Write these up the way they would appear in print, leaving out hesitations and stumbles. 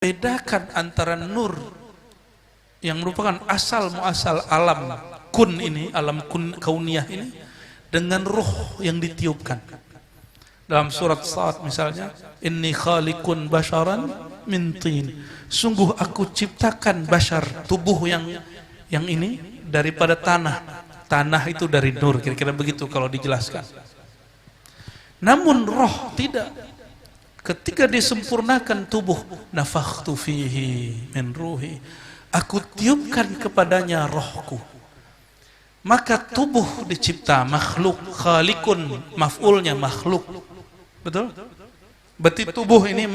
bedakan antara nur yang merupakan asal muasal alam kun ini, alam kun kauniyah ini, dengan ruh yang ditiupkan. Dalam surat Sad misalnya, inni khaliqun basharan min tin, sungguh aku ciptakan bashar, tubuh yang ini daripada tanah. Tanah itu dari nur, kira-kira begitu kalau dijelaskan. Namun roh tidak. Ketika disempurnakan tubuh, nafakhtu fihi min ruhi, aku tiupkan kepadanya rohku. Maka tubuh dicipta, makhluk, khaliqun, maf'ulnya makhluk. Betul? Berarti tubuh ini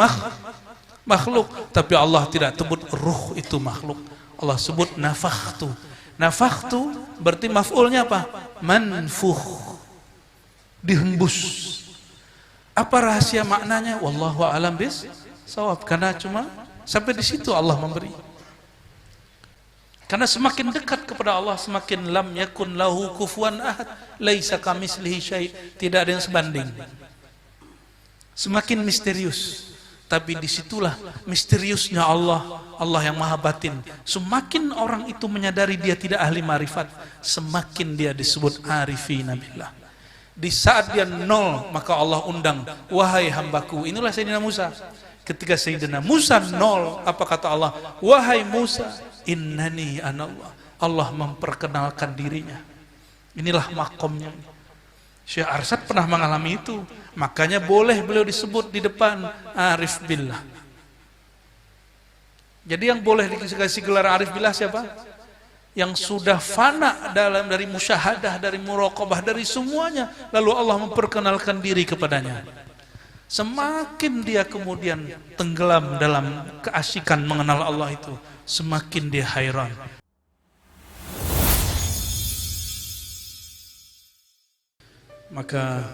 makhluk, tapi Allah tidak sebut ruh itu makhluk. Allah sebut nafakhtu. Nafakhtu berarti maf'ulnya apa? Manfukh, dihembus. Apa rahasia maknanya? Wallahu a'lam bis-shawab. Karena cuma sampai di situ Allah memberi. Karena semakin dekat kepada Allah, semakin lam yakun lahu kufuwan ahad, laisa kamitslihi syai', tidak ada yang sebanding. Semakin misterius. Tapi disitulah misteriusnya Allah, Allah yang maha batin. Semakin orang itu menyadari dia tidak ahli marifat, semakin dia disebut arifina billah. Di saat dia nol, maka Allah undang, wahai hambaku. Inilah Sayyidina Musa. Ketika Sayyidina Musa nol, apa kata Allah? Wahai Musa, innani anallah. Allah memperkenalkan dirinya. Inilah makomnya. Syekh Arsyad pernah mengalami itu. Makanya boleh beliau disebut di depan arif billah. Jadi yang boleh dikasih gelar arif billah siapa? Yang sudah fana dari musyahadah, dari muraqabah, dari semuanya, lalu Allah memperkenalkan diri kepadanya. Semakin dia kemudian tenggelam dalam keasikan mengenal Allah itu, semakin dia hairan. Maka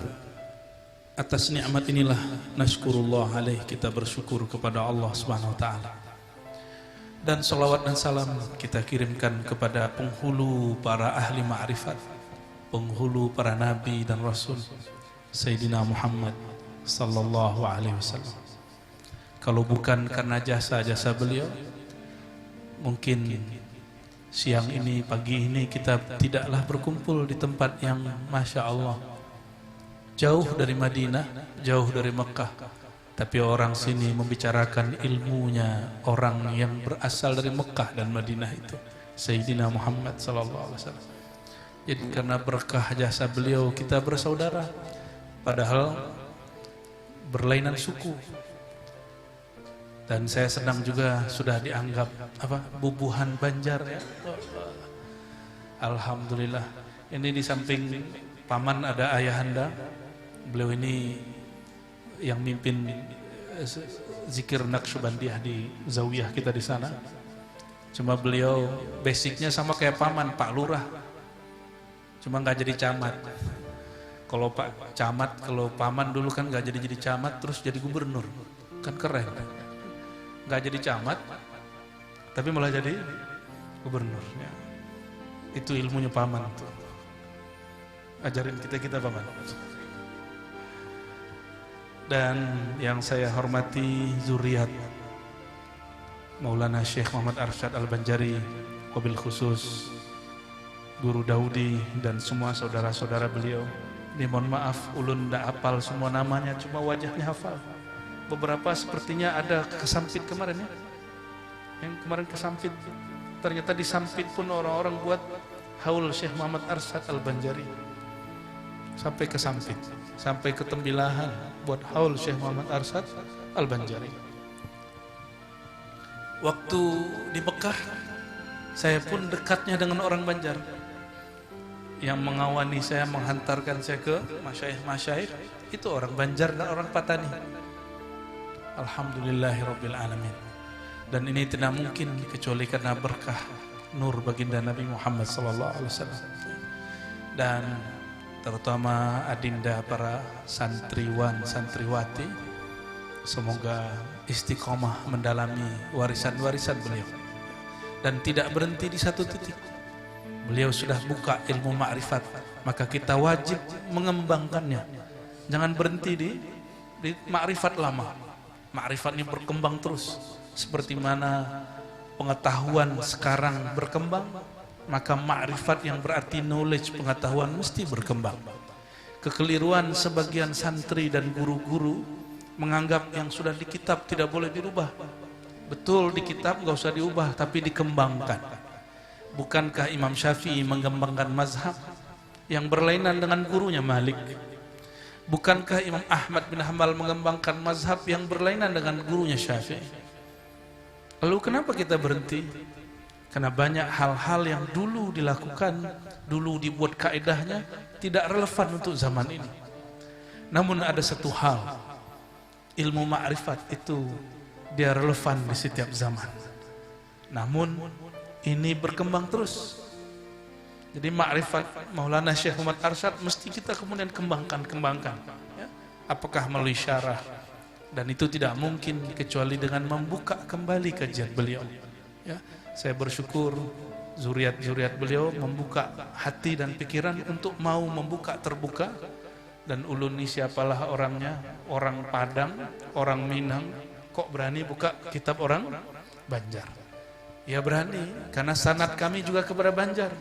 atas nikmat inilah nasykurullah alaih, kita bersyukur kepada Allah Subhanahu wa taala. Dan salawat dan salam kita kirimkan kepada penghulu para ahli ma'rifat, penghulu para nabi dan rasul, Sayyidina Muhammad sallallahu alaihi wasallam. Kalau bukan karena jasa-jasa beliau, mungkin siang ini, pagi ini kita tidaklah berkumpul di tempat yang Masya Allah, jauh dari Madinah, jauh dari Mekah. Tapi orang sini membicarakan ilmunya orang yang berasal dari Mekah dan Madinah itu, Sayyidina Muhammad sallallahu alaihi wasallam. Jadi karena berkah jasa beliau kita bersaudara, padahal berlainan suku. Dan saya senang juga sudah dianggap bubuhan Banjar ya. Alhamdulillah. Ini di samping paman ada ayahanda. Beliau ini yang mimpin zikir Naqsyabandiyah di zawiyah kita di sana. Cuma beliau basicnya sama kayak paman, Pak Lurah. Cuma nggak jadi camat. Kalau Pak Camat, kalau paman dulu kan nggak jadi camat, terus jadi gubernur, kan keren. Nggak jadi camat, tapi malah jadi gubernur. Ya. Itu ilmunya paman tuh. Ajarin kita paman. Dan yang saya hormati zuriat Maulana Syekh Muhammad Arsyad Al-Banjari, wabil khusus Guru Daudi dan semua saudara-saudara beliau. Ini mohon maaf, ulun tidak hafal semua namanya, cuma wajahnya hafal. Beberapa sepertinya ada kesampit kemarin ya. Yang kemarin kesampit, ternyata disampit pun orang-orang buat haul Syekh Muhammad Arsyad Al-Banjari. Sampai kesampit, sampai ke Tembilahan buat haul Syekh Muhammad Arsyad Al-Banjari. Waktu di Mekah, saya pun dekatnya dengan orang Banjar. Yang mengawani saya, menghantarkan saya ke masyaikh-masyaikh, itu orang Banjar dan orang Patani. Alhamdulillahirabbil alamin. Dan ini tidak mungkin kecuali karena berkah nur baginda Nabi Muhammad sallallahu alaihi wasallam. Dan terutama adinda para santriwan, santriwati, semoga istiqomah mendalami warisan-warisan beliau dan tidak berhenti di satu titik. Beliau sudah buka ilmu ma'rifat, maka kita wajib mengembangkannya. Jangan berhenti di ma'rifat lama. Ma'rifat ini berkembang terus. seperti mana pengetahuan sekarang berkembang, maka ma'rifat yang berarti knowledge, pengetahuan mesti berkembang. Kekeliruan sebagian santri dan guru-guru menganggap yang sudah di kitab tidak boleh dirubah. Betul, di kitab gak usah diubah, tapi dikembangkan. Bukankah Imam Syafi'i mengembangkan mazhab yang berlainan dengan gurunya Malik? Bukankah Imam Ahmad bin Hanbal mengembangkan mazhab yang berlainan dengan gurunya Syafi'i? Lalu kenapa kita berhenti? Karena banyak hal-hal yang dulu dilakukan, dulu dibuat kaedahnya, tidak relevan untuk zaman ini. Namun ada satu hal, ilmu ma'rifat itu dia relevan di setiap zaman. Namun ini berkembang terus. Jadi ma'rifat Maulana Syekh Muhammad Arsyad mesti kita kemudian kembangkan. Ya. Apakah melalui syarah? Dan itu tidak mungkin kecuali dengan membuka kembali kajian beliau. Ya, saya bersyukur zuriat-zuriat beliau membuka hati dan pikiran untuk mau membuka terbuka. Dan ulun ini siapalah orangnya? Orang Padang, orang Minang, kok berani buka kitab orang Banjar? Ya berani, karena sanad kami juga kepada Banjar.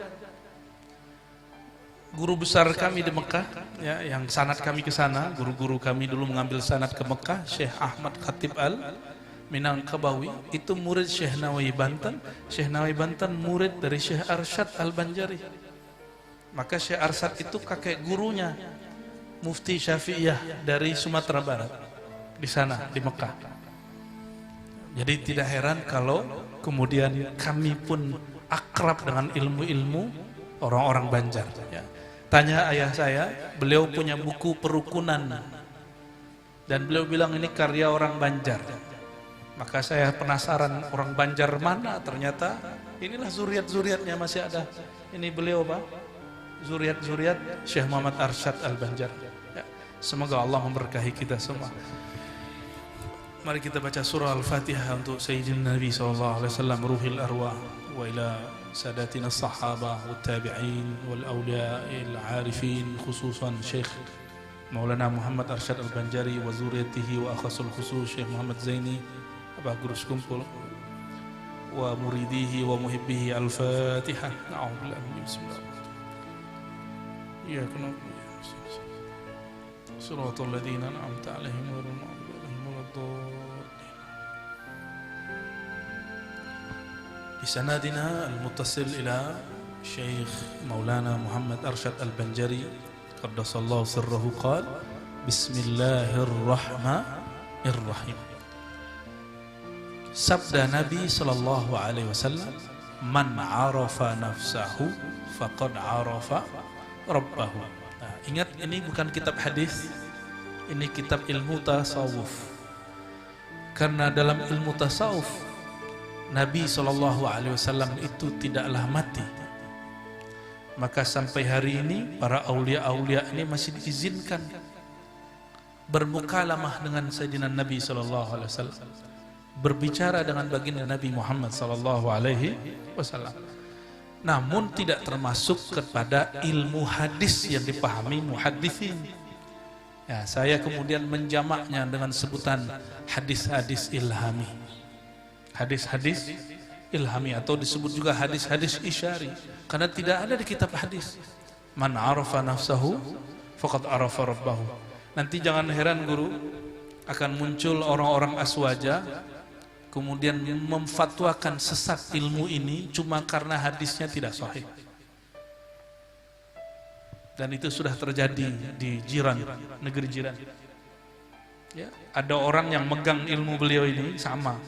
Guru besar kami di Mekah, ya, yang sanad kami ke sana, guru-guru kami dulu mengambil sanad ke Mekah, Syekh Ahmad Khatib Al-Minangkabawi, itu murid Syekh Nawawi Banten. Syekh Nawawi Banten murid dari Syekh Arsyad Al-Banjari. Maka Syekh Arsyad itu kakek gurunya Mufti Syafi'iyah dari Sumatera Barat, di sana, di Mekah. Jadi tidak heran kalau kemudian kami pun akrab dengan ilmu-ilmu orang-orang Banjar. Ya. Tanya ayah saya, beliau punya buku perukunan dan beliau bilang ini karya orang Banjar. Maka saya penasaran orang Banjar mana, ternyata inilah zuriat-zuriatnya masih ada. Ini beliau Pak, zuriat-zuriat Syekh Muhammad Arsyad Al-Banjar. Ya. Semoga Allah memberkahi kita semua. Mari kita baca surah Al-Fatihah untuk Sayyidina Nabi SAW, Ruhil Arwah, wa ila ساداتنا الصحابة والتابعين والأولياء العارفين خصوصا شيخ مولانا محمد أرشاد البنجاري وزوريته وأخص الخصوص شيخ محمد زيني أبا قرش كمبل ومريديه ومحبيه الفاتحة. نعوذ بالله من بسم الله إياك نعبد صراط الذين أنعمت عليهم غير المغضوب عليهم ولا الضالين. بسندنا المتصل إلى شيخ مولانا محمد أرشاد البنجري قدس الله سره قال بسم الله الرحمن الرحيم. Sabda Nabi sallallahu alaihi wasallam, man arafa nafsahu faqad arafa rabbahu. Nah, ingat ini bukan kitab hadis, ini kitab ilmu tasawuf. Karena dalam ilmu tasawuf Nabi SAW itu tidaklah mati. Maka sampai hari ini para aulia-aulia ini masih diizinkan bermukalamah dengan Sayyidina Nabi SAW, berbicara dengan baginda Nabi Muhammad SAW. Namun tidak termasuk kepada ilmu hadis yang dipahami muhaddisin. Ya, saya kemudian menjamaknya dengan sebutan hadis-hadis ilhami. Hadis-hadis ilhami atau disebut juga hadis-hadis isyari, karena tidak ada di kitab hadis. Man arafa nafsahu faqad arafa rabbahu. Nanti jangan heran guru, akan muncul orang-orang aswaja kemudian memfatwakan sesat ilmu ini cuma karena hadisnya tidak sahih. Dan itu sudah terjadi di jiran, negeri jiran. Ya, ada orang yang megang ilmu beliau ini sama,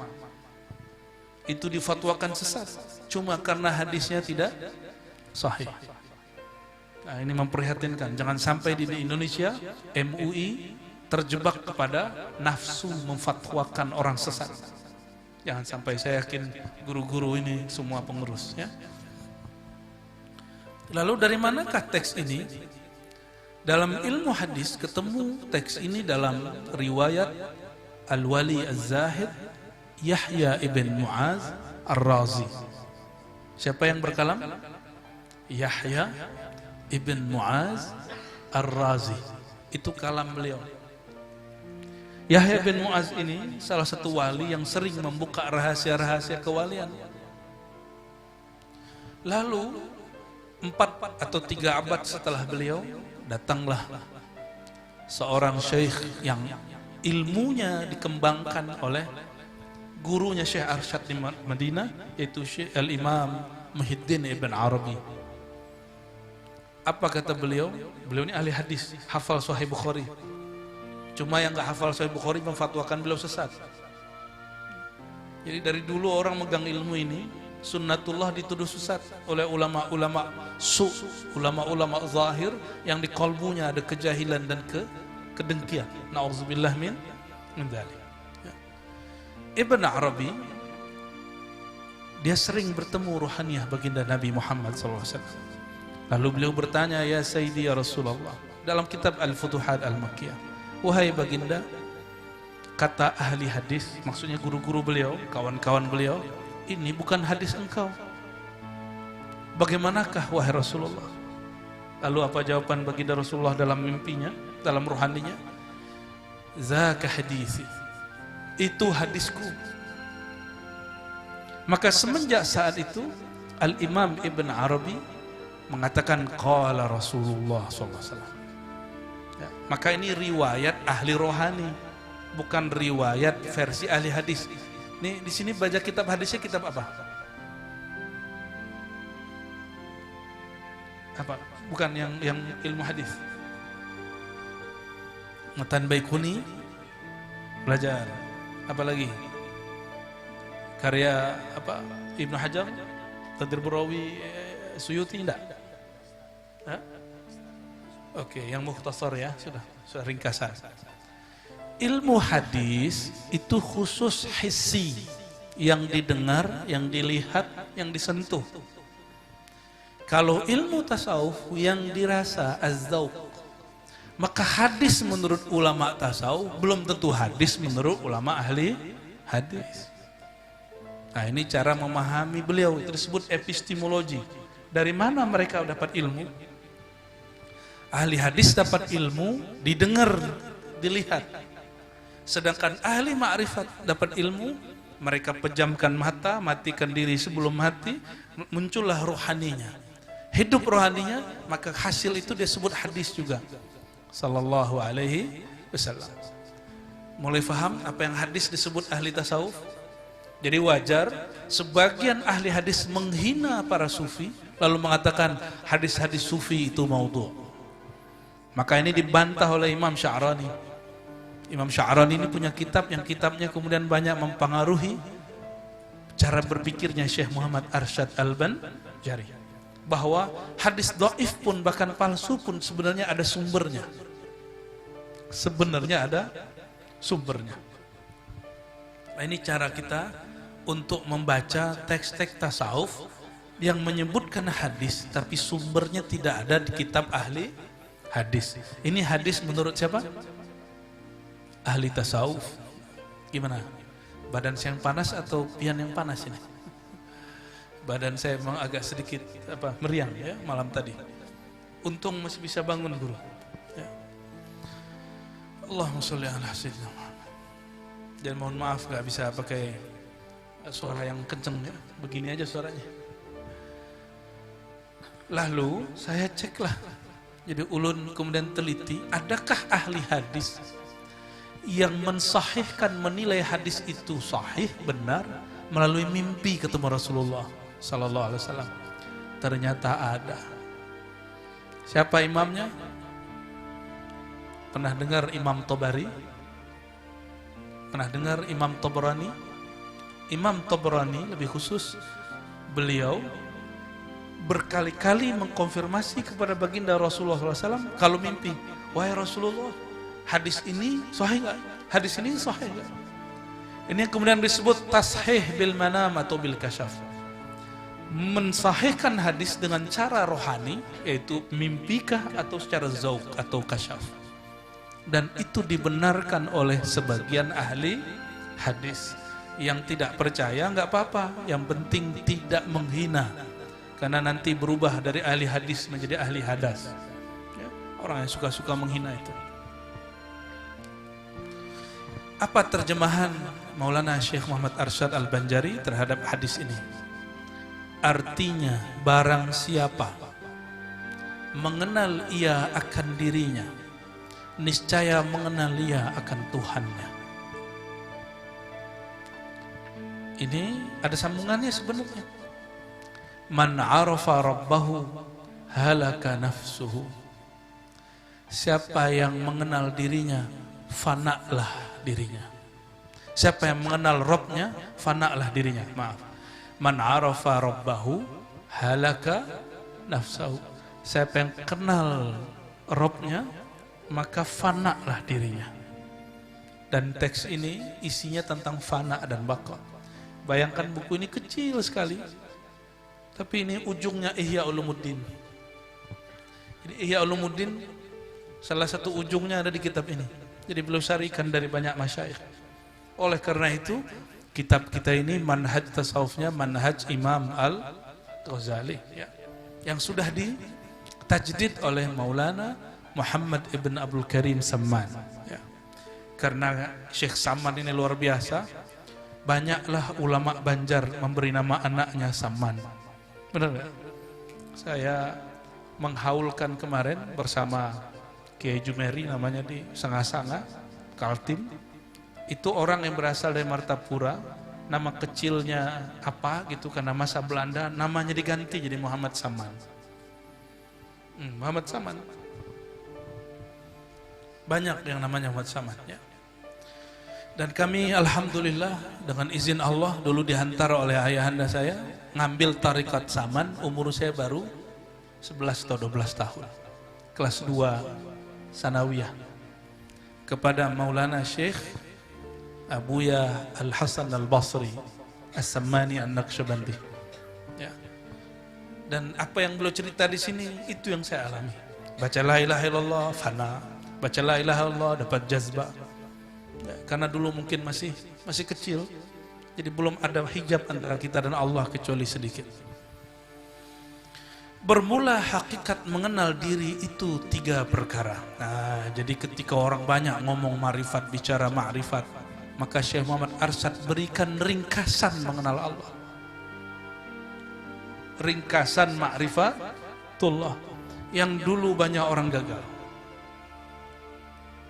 itu difatwakan sesat cuma karena hadisnya tidak sahih. Nah, ini memprihatinkan. Jangan sampai di Indonesia MUI terjebak kepada nafsu memfatwakan orang sesat. Jangan sampai. Saya yakin guru-guru ini semua pengurus, ya. Lalu dari manakah teks ini? Dalam ilmu hadis ketemu teks ini dalam riwayat Al-Wali Az-Zahid Yahya ibn Mu'az Ar-Razi. Siapa yang berkalam? Yahya ibn Mu'az Ar-Razi. Itu kalam beliau. Yahya bin Mu'az ini salah satu wali yang sering membuka rahasia-rahasia kewalian. Lalu 4 atau 3 abad setelah beliau, datanglah seorang syekh yang ilmunya dikembangkan oleh gurunya Syekh Arsyad di Madinah, yaitu Syekh Al-Imam Muhyiddin Ibn Arabi. Apa kata beliau? Beliau ini ahli hadis, hafal Sahih Bukhari. Cuma yang gak hafal Sahih Bukhari memfatwakan beliau sesat. Jadi dari dulu orang megang ilmu ini, sunnatullah dituduh sesat oleh ulama-ulama ulama-ulama zahir yang di kolbunya ada kejahilan dan kedengkian. Na'udzubillah min dzalik. Ibn Arabi dia sering bertemu ruhaniyah baginda Nabi Muhammad SAW. Lalu beliau bertanya, ya Sayyidi ya Rasulullah, dalam kitab Al-Futuhat Al-Makkiyah, wahai baginda, kata ahli hadis, maksudnya guru-guru beliau, kawan-kawan beliau, ini bukan hadis engkau. Bagaimanakah wahai Rasulullah? Lalu apa jawaban baginda Rasulullah dalam mimpinya, dalam ruhaninya? Zaka hadisi, itu hadisku. Maka semenjak saat itu Al-Imam Ibn Arabi mengatakan qala Rasulullah SAW. Ya, maka ini riwayat ahli rohani, bukan riwayat versi ahli hadis. Nih di sini baca kitab hadisnya kitab apa? Apa? Bukan yang ilmu hadis. Matan Baikuni belajar. Apa lagi? Karya apa? Ibnu Hajar, Tadrib Rawi, Suyuti enggak? Oke, yang mukhtasar ya, sudah ringkasan. Ilmu hadis itu khusus hissi, yang didengar, yang dilihat, yang disentuh. Kalau ilmu tasawuf yang dirasa az-zauq, maka hadis menurut ulama tasawuf belum tentu hadis menurut ulama ahli hadis. Nah, ini cara memahami beliau, itu disebut epistemologi. Dari mana mereka dapat ilmu? Ahli hadis dapat ilmu didengar, dilihat. Sedangkan ahli ma'rifat dapat ilmu, mereka pejamkan mata, matikan diri sebelum mati, muncullah rohaninya. Hidup rohaninya, maka hasil itu disebut hadis juga. Sallallahu alaihi wasallam. Mulai faham apa yang hadis disebut ahli tasawuf? Jadi wajar sebagian ahli hadis menghina para sufi, lalu mengatakan hadis-hadis sufi itu maudhu'. Maka ini dibantah oleh Imam Sya'rani. Imam Sya'rani ini punya kitab yang kitabnya kemudian banyak mempengaruhi cara berpikirnya Syekh Muhammad Arsyad Al-Banjari. Bahwa hadis dhaif pun bahkan palsu pun sebenarnya ada sumbernya. Sebenarnya ada sumbernya. Nah, ini cara kita untuk membaca teks-teks tasawuf yang menyebutkan hadis tapi sumbernya tidak ada di kitab ahli hadis. Ini hadis menurut siapa? Ahli tasawuf. Gimana? Badan saya yang panas atau pian yang panas ini? Badan saya memang agak sedikit meriang ya malam tadi. Untung masih bisa bangun guru. Ya. Allahumma sholli ala sayyidina Muhammad. Dan mohon maaf gak bisa pakai suara yang kenceng ya. Begini aja suaranya. Lalu saya ceklah. Jadi ulun kemudian teliti, adakah ahli hadis yang mensahihkan, menilai hadis itu sahih, benar melalui mimpi ketemu Rasulullah Sallallahu Alaihi Wasallam? Ternyata ada. Siapa imamnya? Pernah dengar Imam Tabari? Pernah dengar Imam Tabrani? Imam Tabrani lebih khusus, beliau berkali-kali mengkonfirmasi kepada baginda Rasulullah SAW kalau mimpi, wahai Rasulullah, hadis ini sahih nggak? Hadis ini sahih nggak? Ini yang kemudian disebut tashih bil manam atau bil kasyaf. Mensahihkan hadis dengan cara rohani, yaitu mimpikah atau secara zauq atau kasyaf. Dan itu dibenarkan oleh sebagian ahli hadis. Yang tidak percaya nggak apa-apa, yang penting tidak menghina. Karena nanti berubah dari ahli hadis menjadi ahli hadas. Ya, orang yang suka-suka menghina itu. Apa terjemahan Maulana Syekh Muhammad Arsyad Al-Banjari terhadap hadis ini? Artinya, barang siapa mengenal ia akan dirinya, niscaya mengenal ia akan Tuhannya. Ini ada sambungannya sebenarnya. Man arafa rabbahu halaka nafsuhu. Siapa yang mengenal dirinya, fana'lah dirinya. Siapa yang mengenal Rabbnya, fana'lah dirinya. Maaf. Man arafa rabbahu halaka nafsahu. Siapa yang kenal Rabbnya, maka fana'lah dirinya. Dan teks ini isinya tentang fana dan baqa. Bayangkan buku ini kecil sekali, tapi ini ujungnya Ihya Ulumuddin. Jadi Ihya Ulumuddin salah satu ujungnya ada di kitab ini. Jadi beliau syarikan dari banyak masyayikh. Oleh karena itu, kitab kita ini manhaj tasawufnya manhaj Imam Al-Ghazali, ya, yang sudah ditajdid oleh Maulana Muhammad ibn Abdul Karim Samman, ya. Karena Syekh Samman ini luar biasa, banyaklah ulama Banjar memberi nama anaknya Samman. Benar nggak? Saya menghaulkan kemarin bersama Kiai Jumeri, namanya di Sanga-Sanga, Kaltim. Itu orang yang berasal dari Martapura, nama kecilnya apa gitu, karena masa Belanda namanya diganti jadi Muhammad Samman. Muhammad Samman. Banyak yang namanya Muhammad Samman, ya. Dan kami alhamdulillah dengan izin Allah dulu dihantar oleh ayahanda saya ngambil tarikat Saman, umur saya baru 11 atau 12 tahun. Kelas 2 sanawiyah. Kepada Maulana Syekh Abuya Al-Hasan Al-Basri As-Sammani An-Naqsyabandi. Ya. Dan apa yang beliau cerita di sini itu yang saya alami. Baca la ilaha illallah fana, baca la ilaha illallah dapat jazbah. Ya, karena dulu mungkin masih kecil, jadi belum ada hijab antara kita dan Allah kecuali sedikit. Bermula hakikat mengenal diri itu 3 perkara. Nah, jadi ketika orang banyak ngomong ma'rifat, bicara ma'rifat, maka Syekh Muhammad Arsyad berikan ringkasan mengenal Allah. Ringkasan ma'rifatullah yang dulu banyak orang gagal.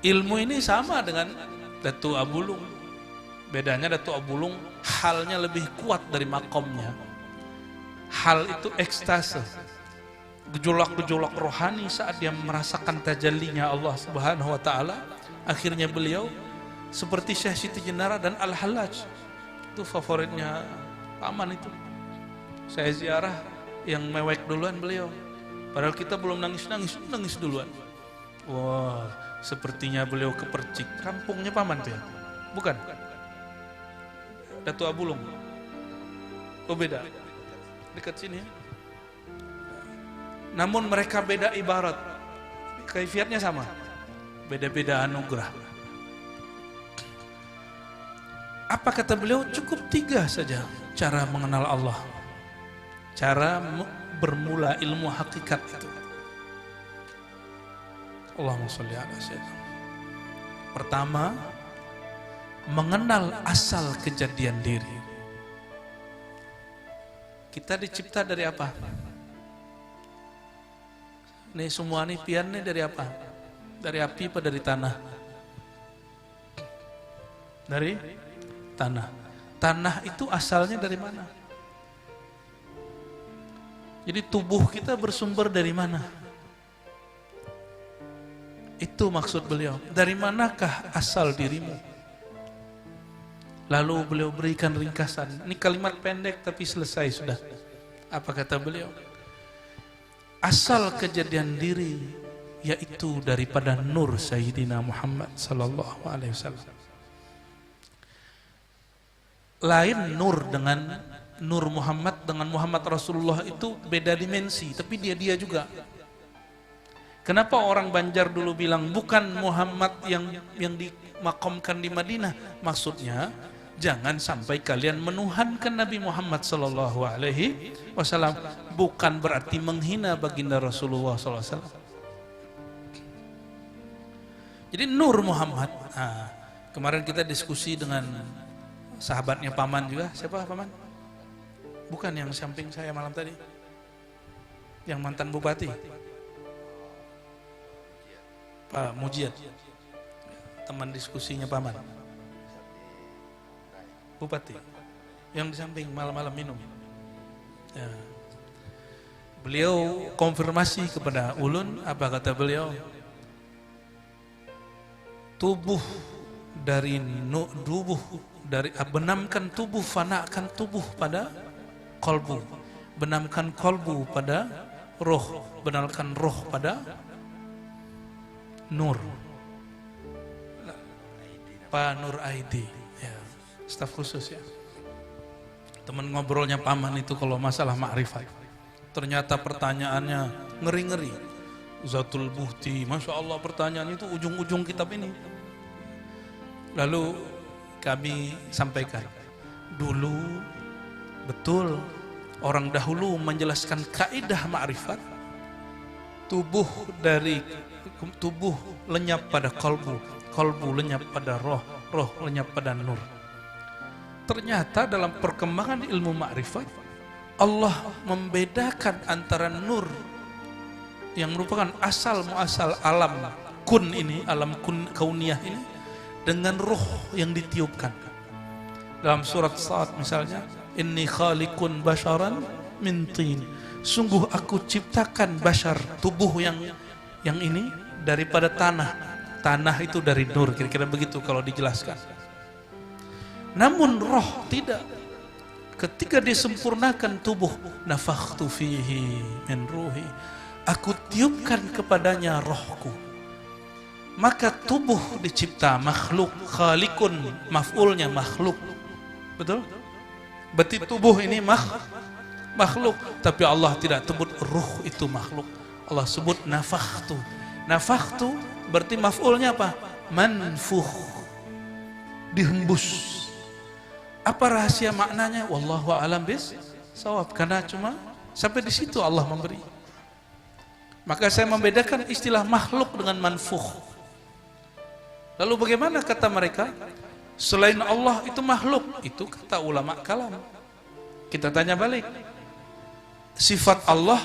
Ilmu ini sama dengan Datuk Abulung. Bedanya Datuk Abulung halnya lebih kuat dari makomnya. Hal itu ekstase, gejolak-gejolak rohani saat dia merasakan tajallinya Allah Subhanahu wa taala. Akhirnya beliau seperti Syekh Siti Jenara dan Al-Hallaj. Itu favoritnya paman itu. Saya ziarah yang mewek duluan beliau. Padahal kita belum nangis duluan. Wah, sepertinya beliau kepercik. Kampungnya paman tuh ya? Bukan? Datuk Abulung. Oh beda. Dekat sini. Namun mereka beda ibarat. Kaifiatnya sama. Beda-beda anugerah. Apa kata beliau? Cukup 3 saja cara mengenal Allah. Cara bermula ilmu hakikat itu. Allahumma sholli ala sayyidina. Pertama, mengenal asal kejadian diri. Kita dicipta dari apa? Nih semua nih pian nih dari apa? Dari api apa dari tanah? Dari tanah. Tanah itu asalnya dari mana? Jadi tubuh kita bersumber dari mana? Itu maksud beliau. Dari manakah asal dirimu? Lalu beliau berikan ringkasan. Ini kalimat pendek tapi selesai sudah. Apa kata beliau? Asal kejadian diri yaitu daripada nur Sayyidina Muhammad sallallahu alaihi wasallam. Lain nur dengan nur Muhammad dengan Muhammad Rasulullah itu beda dimensi, tapi dia juga. Kenapa orang Banjar dulu bilang bukan Muhammad yang dimakamkan di Madinah? Maksudnya jangan sampai kalian menuhankan Nabi Muhammad sallallahu alaihi wasallam, bukan berarti menghina baginda Rasulullah sallallahu alaihi wasallam. Jadi nur Muhammad. Nah, Kemarin kita diskusi dengan sahabatnya Paman juga. Siapa Paman? Bukan yang samping saya malam tadi, yang mantan bupati, Pak Mujiat, teman diskusinya Paman, bupati, yang di samping malam-malam minum. Ya. Beliau konfirmasi kepada Ulun, apa kata beliau? Tubuh dari benamkan tubuh, fanakan tubuh pada kolbu, benamkan kolbu pada roh, benamkan roh pada nur. Pak Nur Aidi, ya, staf khusus ya. Teman ngobrolnya Paman itu kalau masalah ma'rifat. Ternyata pertanyaannya ngeri-ngeri. Zatul Buhti, Masya Allah pertanyaan itu ujung-ujung kitab ini. Lalu kami sampaikan, dulu betul orang dahulu menjelaskan kaidah ma'rifat, tubuh lenyap pada kolbu, kolbu lenyap pada roh, roh lenyap pada nur. Ternyata dalam perkembangan ilmu ma'rifat, Allah membedakan antara nur yang merupakan asal muasal alam kun ini, alam kun kauniyah ini, dengan ruh yang ditiupkan. Dalam surat Sa'ad misalnya, inni khaliqun basharan min tin, sungguh aku ciptakan bashar, tubuh yang ini daripada tanah. Tanah itu dari nur, kira-kira begitu kalau dijelaskan. Namun roh tidak. Ketika disempurnakan tubuh, nafakhtu fihi min ruhi, aku tiupkan kepadanya rohku. Maka tubuh dicipta, makhluk, khaliqun, maf'ulnya makhluk. Betul? Berarti tubuh ini makhluk, tapi Allah tidak sebut ruh itu makhluk. Allah sebut nafakhtu. Nafakhtu berarti maf'ulnya apa? Manfukh, dihembus. Apa rahasia maknanya? Wallahu a'lam bis-shawab. Karena cuma sampai di situ Allah memberi. Maka saya membedakan istilah makhluk dengan manfukh. Lalu bagaimana kata mereka? Selain Allah itu makhluk. Itu kata ulama kalam. Kita tanya balik. Sifat Allah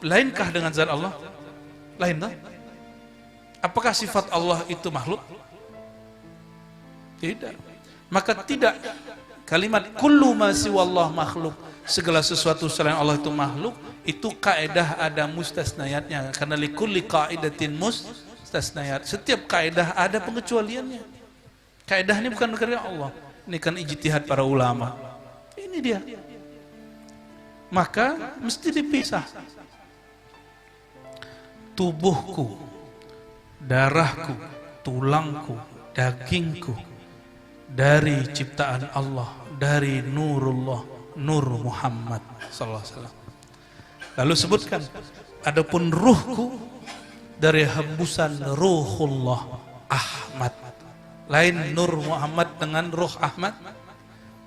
lainkah dengan zat Allah? Lain tak? Apakah sifat Allah itu makhluk? Tidak. Maka tidak. Kalimat kullu ma siwallah makhluk, segala sesuatu selain Allah itu makhluk, itu kaidah ada mustasnayatnya. Karena likulli qaidatin mustasnayat. Setiap kaidah ada pengecualiannya. Kaidah ini bukan karya Allah. Ini kan ijtihad para ulama. Ini dia. Maka mesti dipisah. Tubuhku, darahku, tulangku, dagingku dari ciptaan Allah, dari nurullah, nur Muhammad sallallahu alaihi wasallam. Lalu sebutkan, adapun ruhku dari hembusan ruhullah Ahmad. Lain nur Muhammad dengan ruh Ahmad.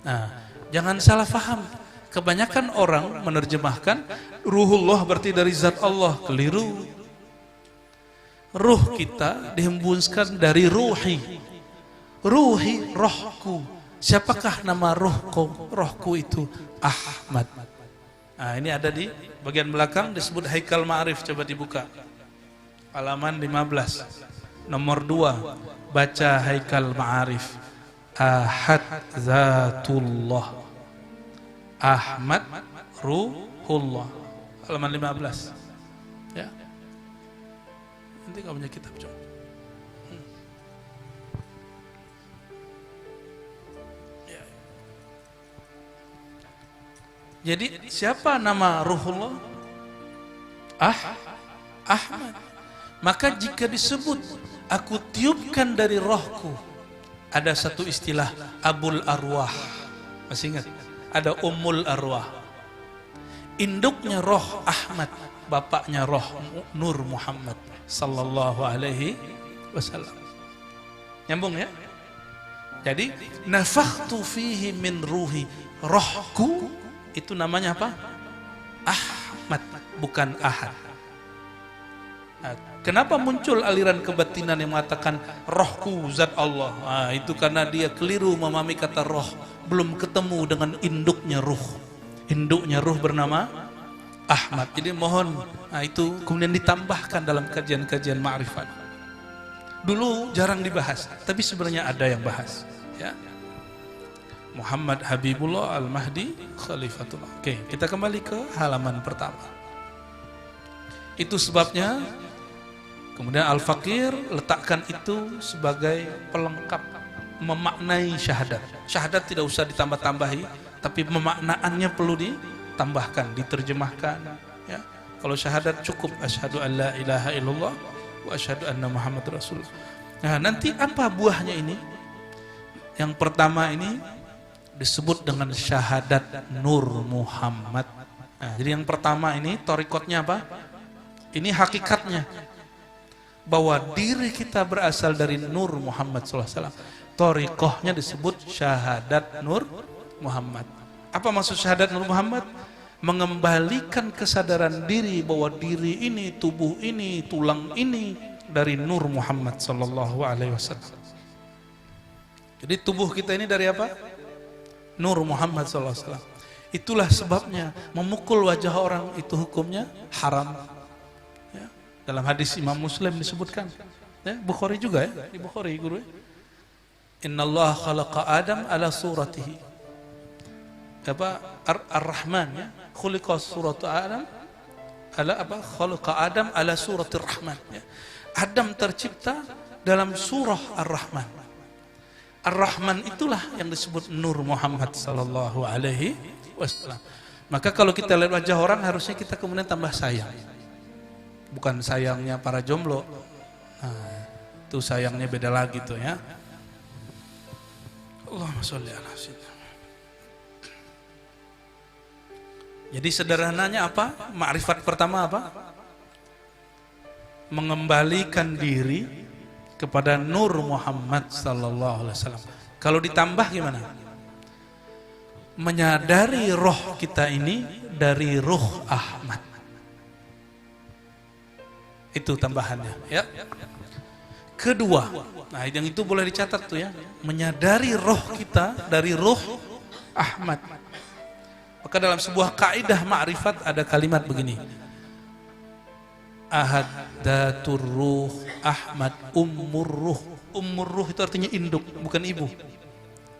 Nah, jangan salah faham. Kebanyakan orang menerjemahkan ruhullah berarti dari zat Allah. Keliru. Ruh kita dihembuskan dari ruhi. Ruhi, rohku. Siapakah nama rohku? Rohku itu Ahmad. Nah, ini ada di bagian belakang disebut Haikal Ma'arif. Coba dibuka. Halaman 15. Nomor 2. Baca Haikal Ma'arif. Ahad Zatullah. Ahmad Ruhullah. Halaman 15. Ya. Nanti kamu punya kitab coba. Jadi siapa nama Ruhullah? Ahmad. Maka jika disebut aku tiupkan dari rohku, ada satu istilah Abul Arwah. Masih ingat? Ada Ummul Arwah. Induknya roh Ahmad, bapaknya roh Nur Muhammad sallallahu alaihi wasallam. Nyambung ya? Jadi nafakhtu fihi min ruhi, rohku itu namanya apa? Ahmad, bukan Ahad. Nah, kenapa muncul aliran kebatinan yang mengatakan rohku zat Allah? Nah, itu karena dia keliru memahami kata roh, belum ketemu dengan induknya ruh. Induknya ruh bernama Ahmad. Jadi mohon, nah itu kemudian ditambahkan dalam kajian-kajian ma'rifat. Dulu jarang dibahas, tapi sebenarnya ada yang bahas. Ya. Muhammad Habibullah Al-Mahdi Khalifatullah. Oke, kita kembali ke halaman pertama. Itu sebabnya kemudian Al-Faqir letakkan itu sebagai pelengkap memaknai syahadat. Syahadat tidak usah ditambah-tambahi, tapi pemaknaannya perlu ditambahkan, diterjemahkan. Ya. Kalau syahadat cukup asyhadu an la ilaha illallah wa asyhadu anna Muhammad Rasulullah. Nah, nanti apa buahnya ini? Yang pertama ini disebut dengan syahadat Nur Muhammad. Nah, jadi yang pertama ini torikotnya apa? Ini hakikatnya bahwa diri kita berasal dari Nur Muhammad SAW. Torikohnya disebut syahadat Nur Muhammad. Apa maksud syahadat Nur Muhammad? Mengembalikan kesadaran diri bahwa diri ini, tubuh ini, tulang ini dari Nur Muhammad SAW. Jadi tubuh kita ini dari apa? Nur Muhammad SAW. Itulah sebabnya memukul wajah orang itu hukumnya haram. Ya. Dalam hadis Imam Muslim disebutkan. Ya, Bukhari juga ya, di Bukhari guru. Inna Allah khalaqa Adam ala suratihi. Apa? Ar-Rahman ya. Khuliqa suratu Adam ala apa? Khalaqa Adam ala suratir Rahman. Ya. Adam tercipta dalam surah Ar-Rahman. Ar-Rahman itulah yang disebut Nur Muhammad sallallahu alaihi wasallam. Maka kalau kita lihat wajah orang harusnya kita kemudian tambah sayang. Bukan sayangnya para jomblo. Nah, itu sayangnya beda lagi tuh ya. Allahumma sholli ala sayyidina. Jadi sederhananya apa? Makrifat pertama apa? Mengembalikan diri kepada Nur Muhammad sallallahu alaihi wasallam. Kalau ditambah gimana? Menyadari roh kita ini dari ruh Ahmad. Itu tambahannya, ya. Kedua, nah yang itu boleh dicatat tuh ya. Menyadari roh kita dari ruh Ahmad. Maka dalam sebuah kaidah ma'rifat ada kalimat begini. Ahad datur ruh Ahmad ummur ruh. Ummur ruh itu artinya induk, bukan ibu.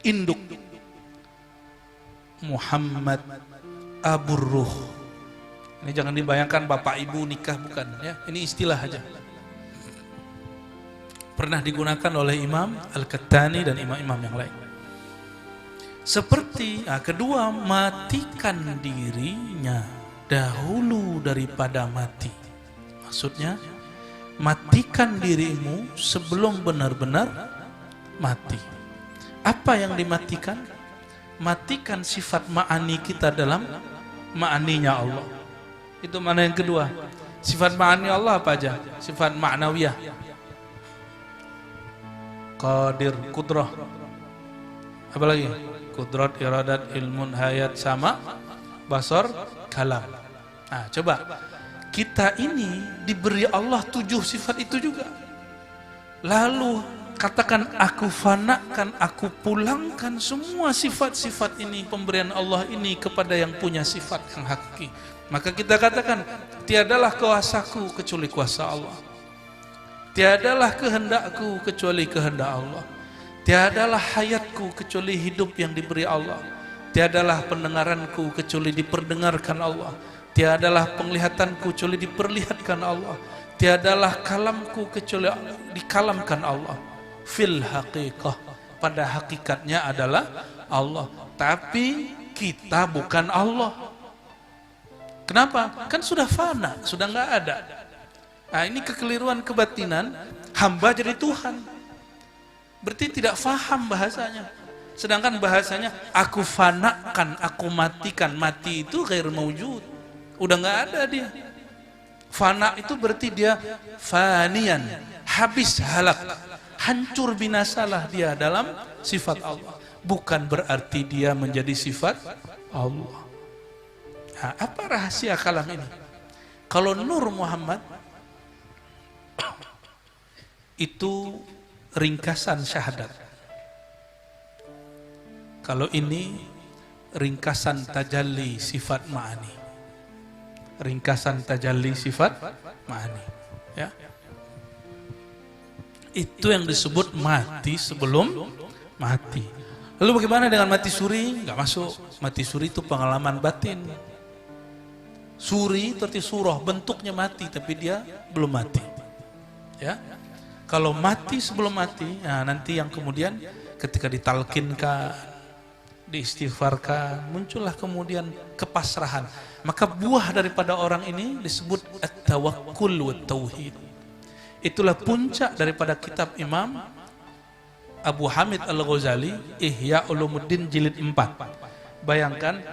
Induk. Muhammad abur ruh. Ini jangan dibayangkan bapak ibu nikah, bukan ya. Ini istilah aja. Pernah digunakan oleh Imam Al-Qattani dan imam-imam yang lain. Seperti kedua, matikan dirinya dahulu daripada mati. Maksudnya, matikan dirimu sebelum benar-benar mati. Apa yang dimatikan? Matikan sifat ma'ani kita dalam ma'aninya Allah. Itu mana yang kedua. Sifat ma'ani Allah apa aja? Sifat ma'nawiyah. Qadir, kudrah. Apa lagi? Kudrat, iradat, ilmun, hayat, sama, basar, kalam. Nah, coba. Kita ini diberi Allah 7 sifat itu juga. Lalu katakan aku fanakan, aku pulangkan semua sifat-sifat ini, pemberian Allah ini kepada yang punya sifat yang hakiki. Maka kita katakan tiadalah kuasaku kecuali kuasa Allah. Tiadalah kehendakku kecuali kehendak Allah. Tiadalah hayatku kecuali hidup yang diberi Allah. Tiadalah pendengaranku kecuali diperdengarkan Allah. Tiadalah penglihatanku kecuali diperlihatkan Allah. Tiadalah kalamku kecuali dikalamkan Allah. Fil haqiqah, pada hakikatnya adalah Allah. Tapi kita bukan Allah. Kenapa? Kan sudah fana, sudah nggak ada. Nah, ini kekeliruan kebatinan. Hamba jadi Tuhan. Berarti tidak faham bahasanya. Sedangkan bahasanya aku fanakan, aku matikan. Mati itu ghair maujud. Udah nggak ada dia. Fana itu berarti dia fanian, habis, halak, hancur, binasalah dia dalam sifat Allah. Bukan berarti dia menjadi sifat Allah. Nah, apa rahasia kalam ini? Kalau Nur Muhammad itu ringkasan syahadat. Kalau ini ringkasan tajalli sifat ma'ani. Ringkasan tajalli sifat ma'ani. Ya. Itu yang disebut mati sebelum mati. Lalu bagaimana dengan mati suri? Nggak masuk. Mati suri itu pengalaman batin. Suri itu arti surah, bentuknya mati tapi dia belum mati. Ya. Kalau mati sebelum mati, nah nanti yang kemudian ketika ditalkinkan, diistighfarkan, muncullah kemudian kepasrahan. Maka buah daripada orang ini disebut at-tawakkul wa tauhid. Itulah puncak daripada kitab Imam Abu Hamid Al-Ghazali, Ihya Ulumuddin jilid 4. Bayangkan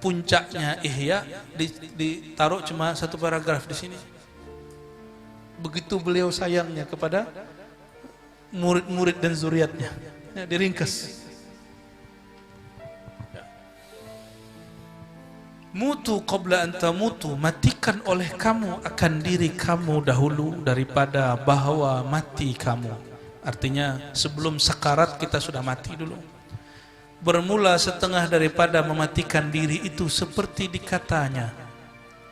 puncaknya Ihya ditaruh cuma satu paragraf di sini. Begitu beliau sayangnya kepada murid-murid dan zuriatnya, ya, diringkas. Mutu qabla an tamutu, matikan oleh kamu akan diri kamu dahulu daripada bahwa mati kamu. Artinya sebelum sekarat kita sudah mati dulu. Bermula setengah daripada mematikan diri itu seperti dikatanya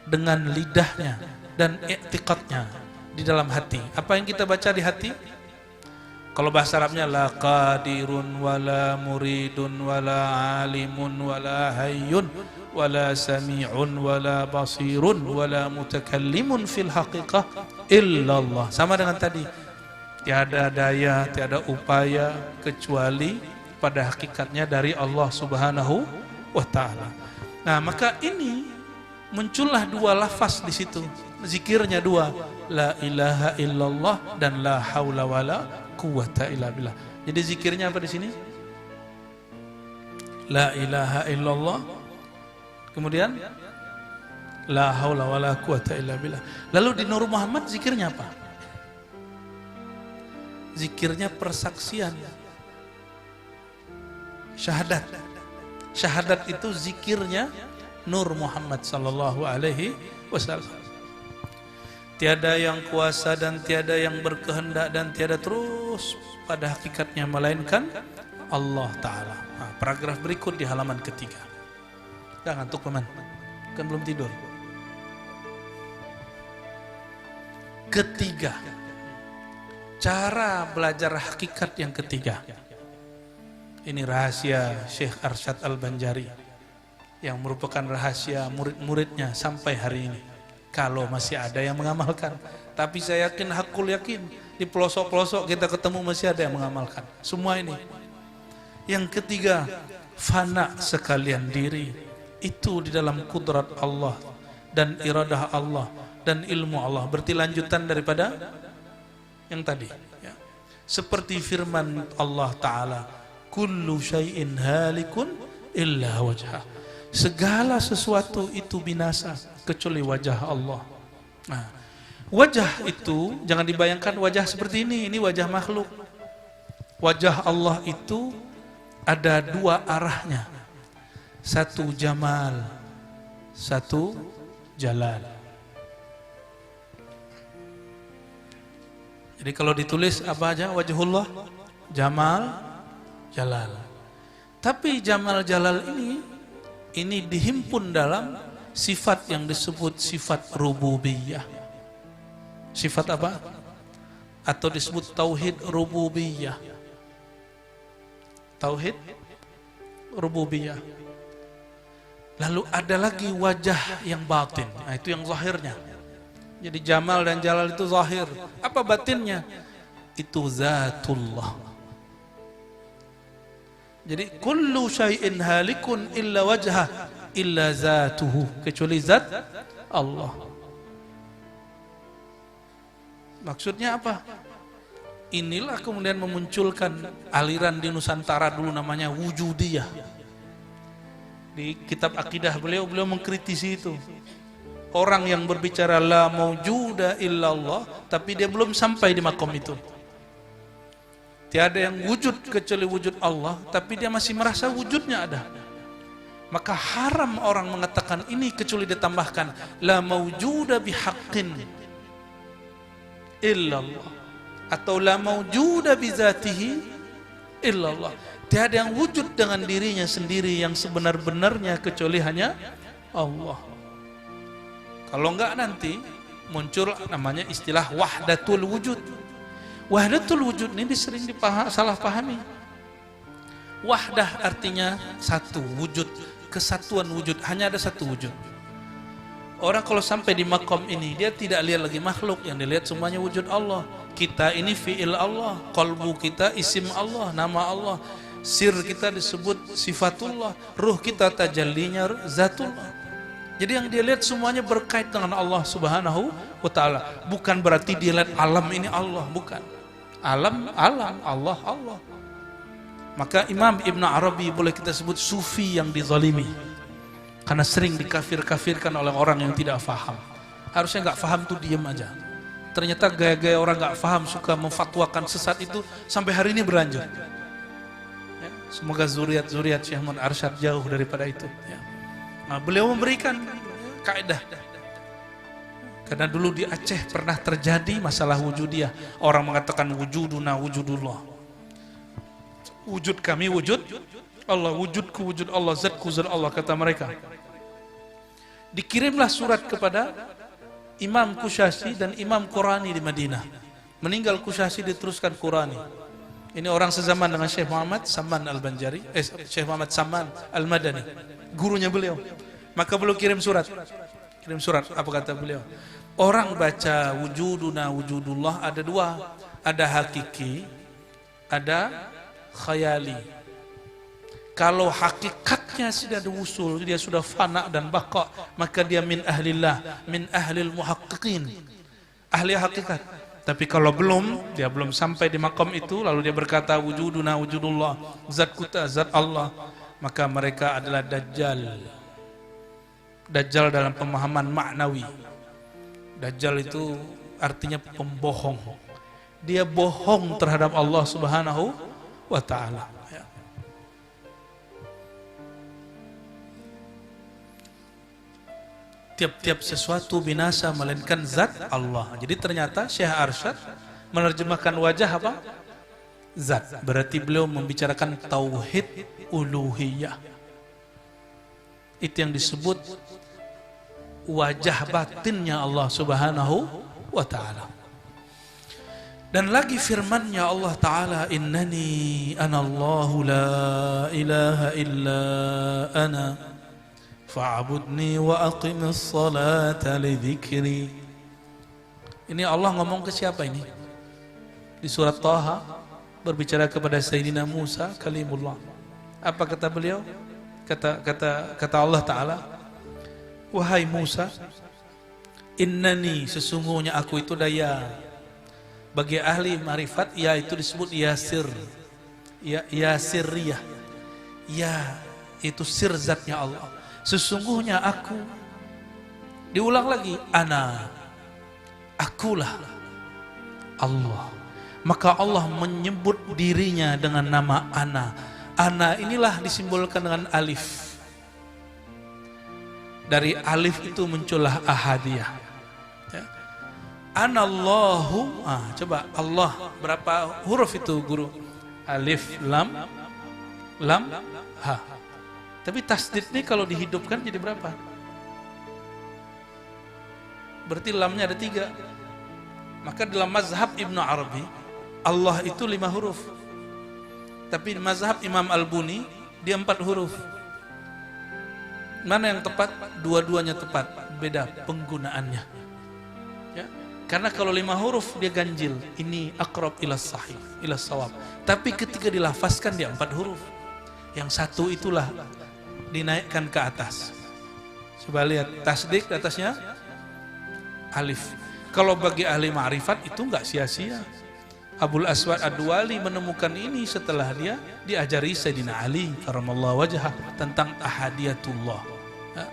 dengan lidahnya dan i'tiqadnya di dalam hati. Apa yang kita baca di hati? Kalau bahasa Arabnya la qadirun wala muridun wala alimun wala hayyun wala sami'un wala basirun wala mutakallimun fil haqiqah illallah. Sama dengan tadi. Tiada daya, tiada upaya kecuali pada hakikatnya dari Allah Subhanahu wa ta'ala. Nah, maka ini muncullah dua lafaz di situ. Zikirnya dua, la ilaha illallah dan la haula wala quwata illa billah. Jadi zikirnya apa di sini? La ilaha illallah. Kemudian la haula wala quwata illa billah. Lalu di Nur Muhammad zikirnya apa? Zikirnya persaksian. Syahadat. Syahadat itu zikirnya Nur Muhammad sallallahu alaihi wasallam. Tiada yang kuasa dan tiada yang berkehendak dan tiada terus pada hakikatnya melainkan Allah Ta'ala. Nah, paragraf berikut di halaman ketiga. Jangan ngantuk teman, kan belum tidur. Ketiga, cara belajar hakikat yang ketiga. Ini rahasia Syekh Arsyad Al-Banjari yang merupakan rahasia murid-muridnya sampai hari ini. Kalau masih ada yang mengamalkan. Tapi saya yakin, hakul yakin, di pelosok-pelosok kita ketemu masih ada yang mengamalkan. Semua ini. Yang ketiga, fana sekalian diri. Itu di dalam kudrat Allah dan iradah Allah dan ilmu Allah. Berarti lanjutan daripada yang tadi. Ya. Seperti firman Allah Ta'ala, kullu syai'in halikun illa wajhah. Segala sesuatu itu binasa kecuali wajah Allah. Nah, wajah itu jangan dibayangkan wajah seperti ini wajah makhluk. Wajah Allah itu ada dua arahnya. Satu jamal, satu jalal. Jadi kalau ditulis apa aja wajhullah, jamal, jalal. Tapi jamal jalal ini dihimpun dalam sifat yang disebut sifat rububiyah. Sifat apa? Atau disebut tauhid rububiyah. Tauhid rububiyah. Lalu ada lagi wajah yang batin. Nah, itu yang zahirnya. Jadi jamal dan jalal itu zahir. Apa batinnya? Itu zatullah. Jadi kullu syai'in halikun illa wajhah illa zatuhu, kecuali zat Allah. Maksudnya apa? Inilah kemudian memunculkan aliran di Nusantara dulu namanya wujudiyah. Di kitab akidah beliau mengkritisi itu. Orang yang berbicara la maujuda illallah tapi dia belum sampai di makom itu. Tiada yang wujud kecuali wujud Allah, tapi dia masih merasa wujudnya ada. Maka haram orang mengatakan ini kecuali ditambahkan la maujuda bihaqqin illallah. atau la maujuda bizatihi illallah. Tiada yang wujud dengan dirinya sendiri yang sebenar-benarnya kecuali hanya Allah. Kalau enggak nanti muncul namanya istilah wahdatul wujud. Wahdatul wujud ini sering salah pahami. Wahdah artinya satu, wujud, kesatuan wujud, hanya ada satu wujud. Orang kalau sampai di makom ini, dia tidak lihat lagi makhluk, yang dilihat semuanya wujud Allah. Kita ini fi'il Allah, qalbu kita isim Allah, nama Allah, sir kita disebut sifatullah, ruh kita tajallinya zatullah. Jadi yang dia lihat semuanya berkait dengan Allah subhanahu wa ta'ala. Bukan berarti dia lihat alam ini Allah, bukan. Alam, Allah, Allah. Maka Imam Ibn Arabi boleh kita sebut sufi yang dizalimi, karena sering dikafir-kafirkan oleh orang yang tidak faham. Harusnya nggak faham tuh diam aja. Ternyata gaya-gaya orang nggak faham suka memfatwakan sesat itu sampai hari ini berlanjut. Ya, semoga zuriat-zuriat Syekh Muhammad Arsyad jauh daripada itu. Ya. Nah, beliau memberikan kaidah. Karena dulu di Aceh pernah terjadi masalah wujudiyah. Orang mengatakan wujuduna wujudullah. Wujud kami wujud Allah, wujudku wujud Allah, zatku zat Allah, kata mereka. Dikirimlah surat kepada Imam Qushasi dan Imam Qurani di Madinah. Meninggal Qushasi, diteruskan Qurani. Ini orang sezaman dengan Syekh Muhammad Saman Al-Banjari, Syekh Muhammad Saman Al-Madani, gurunya beliau. Maka beliau kirim surat. Kirim surat, apa kata beliau? Orang baca wujuduna wujudullah ada dua, ada hakiki, ada khayali. Kalau hakikatnya sudah diusul, dia sudah fana dan baqa, maka dia min ahlillah, min ahlil muhaqqiqin, ahli hakikat. Tapi kalau belum, dia belum sampai di makam itu, lalu dia berkata wujuduna wujudullah, zat kuta zat Allah, maka mereka adalah dajjal. Dajjal dalam pemahaman maknawi. Dajjal itu artinya pembohong. Dia bohong terhadap Allah subhanahu wa ta'ala. Tiap-tiap sesuatu binasa melainkan zat Allah. Jadi ternyata Syekh Arsyad menerjemahkan wajah apa? Zat. Berarti beliau membicarakan tauhid uluhiyah. Itu yang disebut wajah batinnya Allah subhanahu wa ta'ala. Dan lagi firmannya Allah ta'ala, innani anallahu la ilaha illa ana fa'budni wa aqimis salata li dzikri. Ini Allah ngomong ke siapa ini? Di surat Taha berbicara kepada Sayyidina Musa kalimullah. Apa kata beliau? Kata Allah Ta'ala, wahai Musa, innani, sesungguhnya aku itu daya. Bagi ahli marifat, ya itu disebut yasir, ya sirriyah, ya itu sir zatnya Allah. Sesungguhnya aku, diulang lagi, ana, akulah Allah. Maka Allah menyebut dirinya dengan nama ana. Ana inilah disimbolkan dengan alif. Dari alif itu muncullah ahadiyah. Ya. Anallahu, coba Allah berapa huruf itu guru? Alif, lam, ha. Tapi tasdid ini kalau dihidupkan jadi berapa? Berarti lamnya ada 3. Maka dalam mazhab Ibn Arabi, Allah itu 5 huruf. Tapi mazhab Imam Al-Buni, dia 4 huruf. Mana yang tepat? Dua-duanya tepat, beda penggunaannya. Ya. Karena kalau 5 huruf dia ganjil, ini aqrab ila sahih, ila sawab. Tapi ketika dilafazkan dia 4 huruf. Yang satu itulah dinaikkan ke atas. Coba lihat tasdik di atasnya alif. Kalau bagi ahli ma'rifat itu enggak sia-sia. Abul Aswad Ad-Duwali menemukan ini setelah dia diajari Sayyidina Ali karamallahu wajhah tentang ahadiyatullah,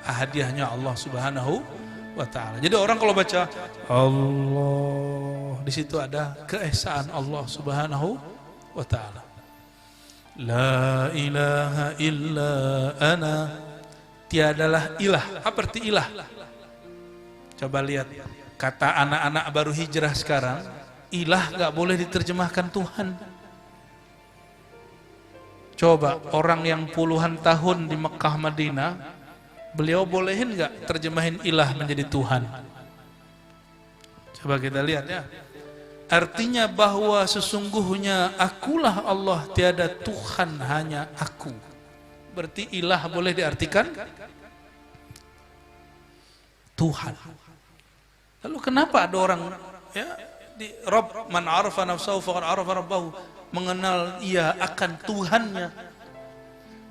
ahadiyahnya Allah subhanahu wa ta'ala. Jadi orang kalau baca Allah, di situ ada keesaan Allah subhanahu wa ta'ala. La ilaha illa ana, tiadalah ilah. Apa arti ilah? Coba lihat kata anak-anak baru hijrah sekarang, Ilah nggak boleh diterjemahkan Tuhan. Coba orang yang puluhan tahun di Mekah Madinah, beliau bolehin nggak terjemahin ilah menjadi Tuhan? Coba kita lihat ya. Artinya bahwa sesungguhnya akulah Allah, tiada Tuhan, hanya aku. Berarti ilah boleh diartikan Tuhan. Lalu kenapa ada orang ya di Rabb, man arafa nafsahu faqad arafa rabbahu, mengenal ia akan Tuhannya.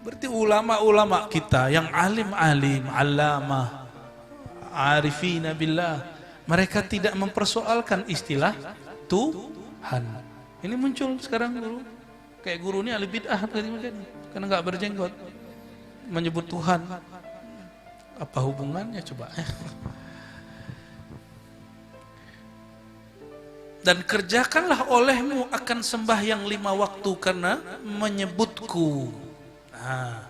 Berarti ulama-ulama kita yang alim-alim, allamah, arifina billah, mereka tidak mempersoalkan istilah Tuhan. Ini muncul sekarang guru. Kayak guru ini ahli bid'ah karena nggak berjenggot, menyebut Tuhan. Apa hubungannya coba? Dan kerjakanlah olehmu akan sembahyang 5 waktu karena menyebutku. Nah,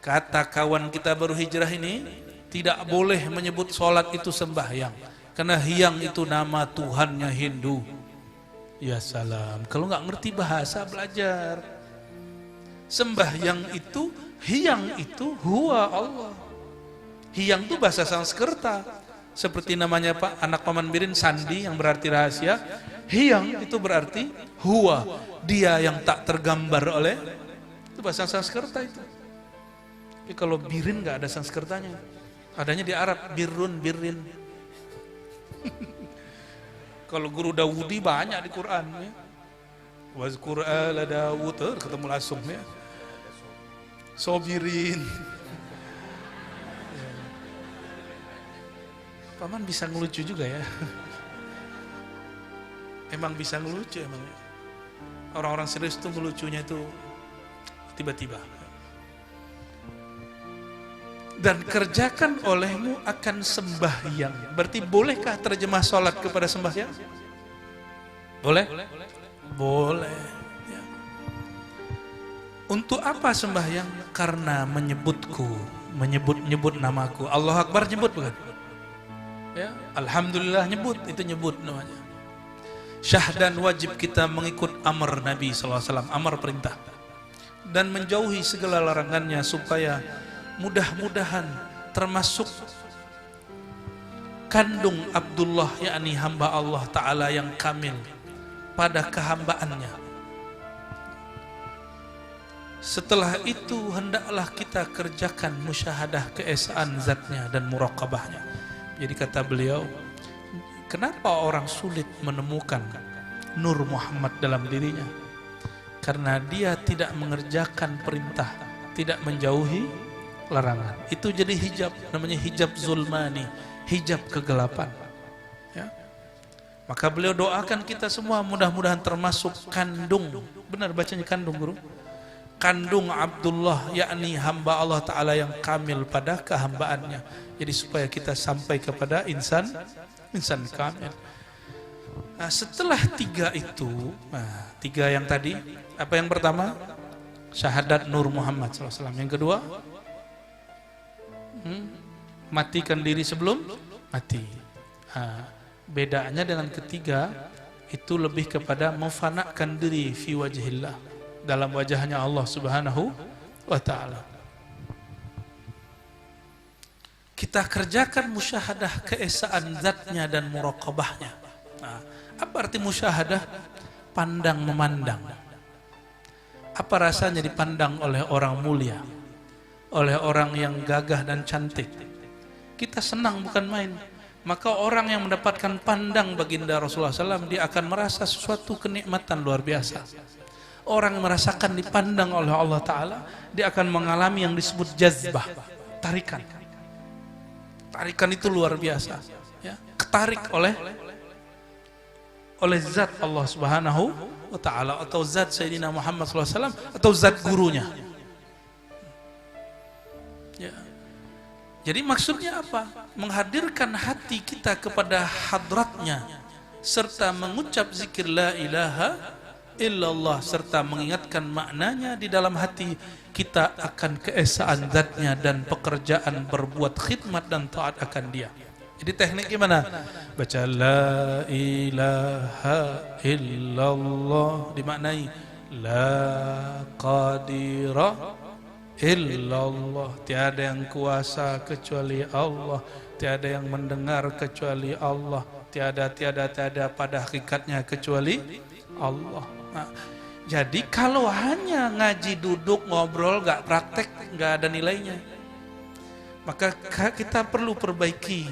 kata kawan kita baru hijrah ini, tidak boleh menyebut sholat itu sembahyang, karena Hyang itu nama Tuhannya Hindu. Ya salam, kalau nggak ngerti bahasa belajar. Sembahyang itu, Hyang itu huwa Allah. Hyang itu bahasa Sanskerta, seperti namanya Pak anak Paman Birin Sandi yang berarti rahasia. Hyang itu berarti huwa, dia yang tak tergambar oleh, itu bahasa Sanskerta itu. Tapi kalau Birin nggak ada Sanskertanya, adanya di Arab, birrun, birrin. Kalau guru Dawudi banyak di Quran ya. Wazkur ala Dawud, ketemu langsung ya. Sobirin. Paman bisa ngelucu juga ya. Emang bisa ngelucu emang. Orang-orang serius tuh ngelucunya itu tiba-tiba. Dan kerjakan olehmu akan sembahyang. Berarti bolehkah terjemah sholat kepada sembahyang? Boleh? Boleh. Ya. Untuk apa sembahyang? Karena menyebutku, menyebut namaku. Allah Akbar nyebut bukan? Ya, Alhamdulillah nyebut, itu nyebut namanya. Syahdan wajib kita mengikut amar Nabi SAW, amar perintah. Dan menjauhi segala larangannya supaya mudah-mudahan termasuk kandung Abdullah, yakni hamba Allah Ta'ala yang kamil pada kehambaannya. Setelah itu hendaklah kita kerjakan musyahadah keesaan zatnya dan muraqabahnya. Jadi kata beliau, kenapa orang sulit menemukan Nur Muhammad dalam dirinya? Karena dia tidak mengerjakan perintah, tidak menjauhi larangan. Itu jadi hijab, namanya hijab zulmani, hijab kegelapan ya. Maka beliau doakan kita semua mudah-mudahan termasuk kandung, benar bacanya kandung guru, kandung Abdullah, yakni hamba Allah Ta'ala yang kamil pada kehambaannya. Jadi supaya kita sampai kepada insan kamil. Nah, setelah 3 itu, nah, 3 yang tadi, apa yang pertama? Syahadat Nur Muhammad SAW. Yang kedua, matikan diri sebelum mati. Nah, bedanya dengan ketiga itu lebih kepada memfanakan diri fi wajhillah, dalam wajahnya Allah Subhanahu wa Ta'ala. Kita kerjakan musyahadah keesaan zatnya dan muraqabahnya. Nah, apa arti musyahadah? Pandang memandang. Apa rasanya dipandang oleh orang mulia, oleh orang yang gagah dan cantik? Kita senang bukan main. Maka orang yang mendapatkan pandang baginda Rasulullah SAW, dia akan merasa sesuatu kenikmatan luar biasa. Orang yang merasakan dipandang oleh Allah Ta'ala, dia akan mengalami yang disebut jazbah, tarikan. Tarikan itu luar biasa ya. Ketarik oleh zat Allah Subhanahu wa Ta'ala, atau zat Sayyidina Muhammad SAW, atau zat gurunya ya. Jadi maksudnya apa? Menghadirkan hati kita kepada hadratnya, serta mengucap zikir la ilaha illallah, serta mengingatkan maknanya di dalam hati kita akan keesaan zatnya dan pekerjaan berbuat khidmat dan taat akan dia. Jadi teknik gimana? Baca la ilaha illallah, dimaknai la qadira illallah, tiada yang kuasa kecuali Allah, tiada yang mendengar kecuali Allah, tiada pada hakikatnya kecuali Allah. Nah, jadi kalau hanya ngaji duduk ngobrol gak praktek, gak ada nilainya. Maka kita perlu perbaiki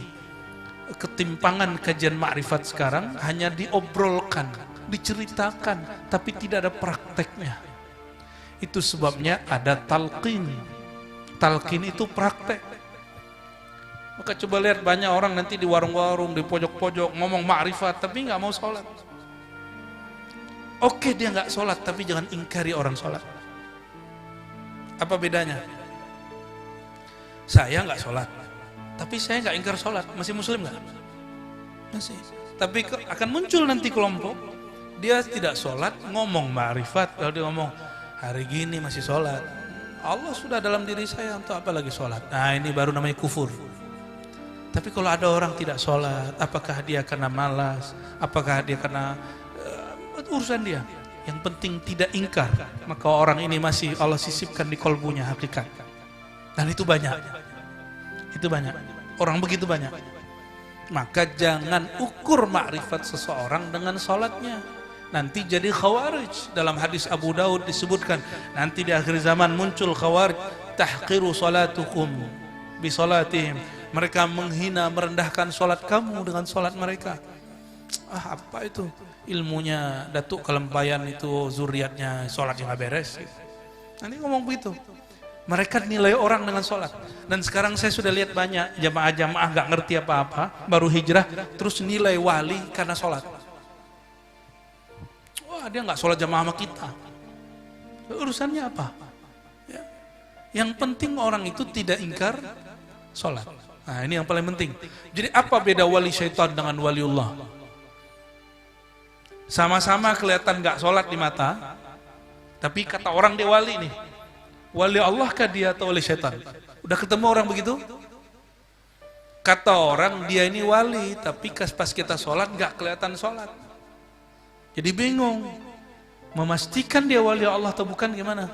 ketimpangan kajian makrifat sekarang, hanya diobrolkan, diceritakan, tapi tidak ada prakteknya. Itu sebabnya ada talqin. Talqin itu praktek. Maka coba lihat banyak orang nanti di warung-warung, di pojok-pojok ngomong makrifat tapi nggak mau sholat. Oke, dia nggak sholat, tapi jangan ingkari orang sholat. Apa bedanya? Saya nggak sholat, tapi saya nggak ingkar sholat, masih muslim nggak? Masih. Tapi akan muncul nanti kelompok, dia tidak sholat, ngomong ma'rifat, kalau dia ngomong, hari gini masih sholat, Allah sudah dalam diri saya, untuk apa lagi sholat? Nah, ini baru namanya kufur. Tapi kalau ada orang tidak sholat, apakah dia karena malas, apakah dia karena urusan dia, yang penting tidak ingkar, maka orang ini masih Allah sisipkan di kolbunya hakikat. Dan itu banyak. Itu banyak. Orang begitu banyak. Maka jangan ukur makrifat seseorang dengan sholatnya. Nanti jadi khawarij. Dalam hadis Abu Daud disebutkan, nanti di akhir zaman muncul khawarij, tahqiru salatukum bi salatihim. Mereka menghina, merendahkan sholat kamu dengan sholat mereka. Apa itu? Ilmunya Datuk Kelempayan itu, zuriatnya sholatnya nggak beres. Nanti ngomong begitu. Mereka nilai orang dengan sholat. Dan sekarang saya sudah lihat banyak jamaah-jamaah gak ngerti apa-apa, baru hijrah, terus nilai wali karena sholat. Wah, dia gak sholat jamaah sama kita. Urusannya apa? Ya. Yang penting orang itu tidak ingkar sholat. Nah, ini yang paling penting. Jadi apa beda wali syaitan dengan waliullah? Sama-sama kelihatan gak sholat di mata, tapi kata orang dia wali nih. Wali Allah kah dia atau wali syaitan? Udah ketemu orang begitu? Kata orang dia ini wali, tapi pas kita sholat gak kelihatan sholat. Jadi bingung, memastikan dia wali Allah atau bukan gimana?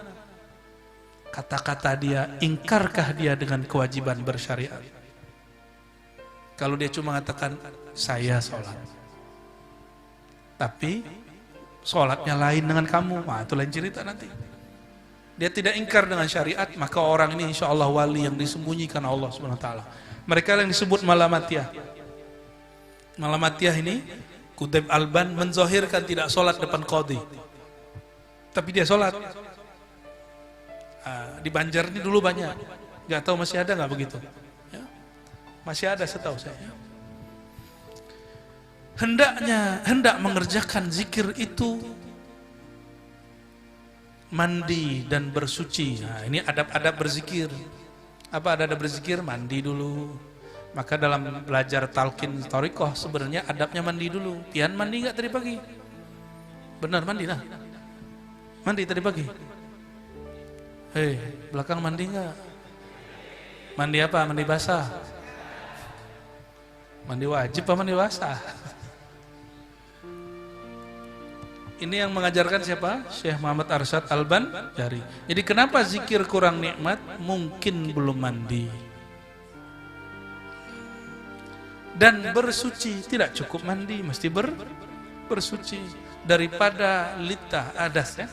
Kata-kata dia, ingkarkah dia dengan kewajiban bersyariat? Kalau dia cuma mengatakan, saya sholat, tapi sholatnya lain dengan kamu, nah itu lain cerita nanti. Dia tidak ingkar dengan syariat, maka orang ini insya Allah wali yang disembunyikan Allah Subhanahu Wa Taala. Mereka yang disebut malamatiyah. Malamatiyah ini, Kutub Alban menzohirkan tidak sholat depan qadhi, tapi dia sholat. Di Banjar ini dulu banyak, nggak tahu masih ada nggak begitu? Ya. Masih ada setahu saya. Hendak mengerjakan zikir itu mandi dan bersuci. Nah, ini adab-adab berzikir. Apa adab berzikir? Mandi dulu. Maka dalam belajar talqin thariqah sebenarnya adabnya mandi dulu. Pian mandi nggak tadi pagi? Benar mandi lah. Mandi tadi pagi. Hei, belakang mandi nggak? Mandi apa? Mandi basah. Mandi wajib apa mandi basah? Ini yang mengajarkan siapa? Syekh Muhammad Arsyad Al-Banjari. Jadi kenapa zikir kurang nikmat? Mungkin belum mandi. Dan bersuci, tidak cukup mandi, mesti bersuci. Daripada litah adas ya,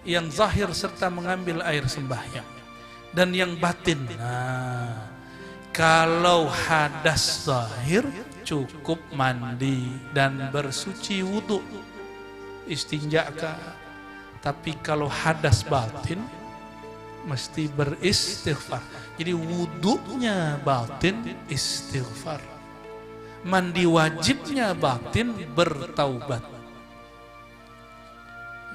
yang zahir serta mengambil air sembahyang. Dan yang batin. Nah, kalau hadas zahir cukup mandi dan bersuci wudu. Istinja'kah, tapi kalau hadas batin mesti beristighfar. Jadi wudunya batin istighfar, mandi wajibnya batin bertaubat.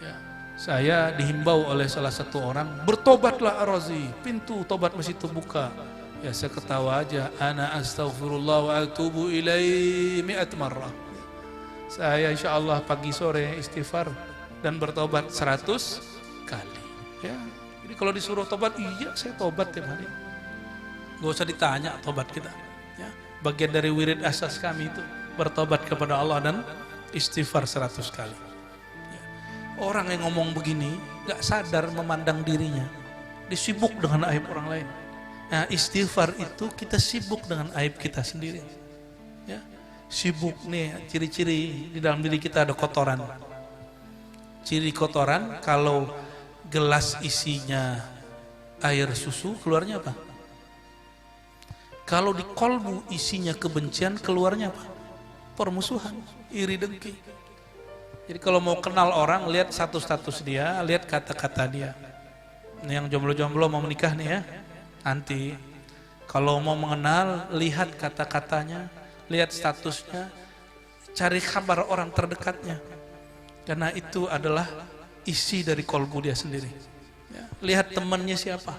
Ya, saya dihimbau oleh salah satu orang, bertobatlah Ar-Razi, pintu tobat masih terbuka. Ya saya ketawa aja, ana astaghfirullah wa atubu ilaihi mi'at marrah. Saya insya Allah pagi sore istighfar dan bertobat 100 kali. Ya, jadi kalau disuruh tobat, iya saya tobat tiap hari. Gak usah ditanya tobat kita. Ya, Bagian dari wirid asas kami itu bertobat kepada Allah dan istighfar 100 kali. Orang yang ngomong begini gak sadar memandang dirinya, disibuk dengan aib orang lain. Nah, istighfar itu kita sibuk dengan aib kita sendiri. Ya, sibuk nih, ciri-ciri di dalam diri kita ada kotoran. Ciri kotoran, kalau gelas isinya air susu, keluarnya apa? Kalau di kolbu isinya kebencian, keluarnya apa? Permusuhan, iri dengki. Jadi kalau mau kenal orang, lihat status dia, lihat kata-kata dia. Ini yang jomblo-jomblo mau menikah nih ya, nanti kalau mau mengenal, lihat kata-katanya, lihat statusnya, cari kabar orang terdekatnya. Karena itu adalah isi dari kolbu dia sendiri. Ya, lihat temannya siapa.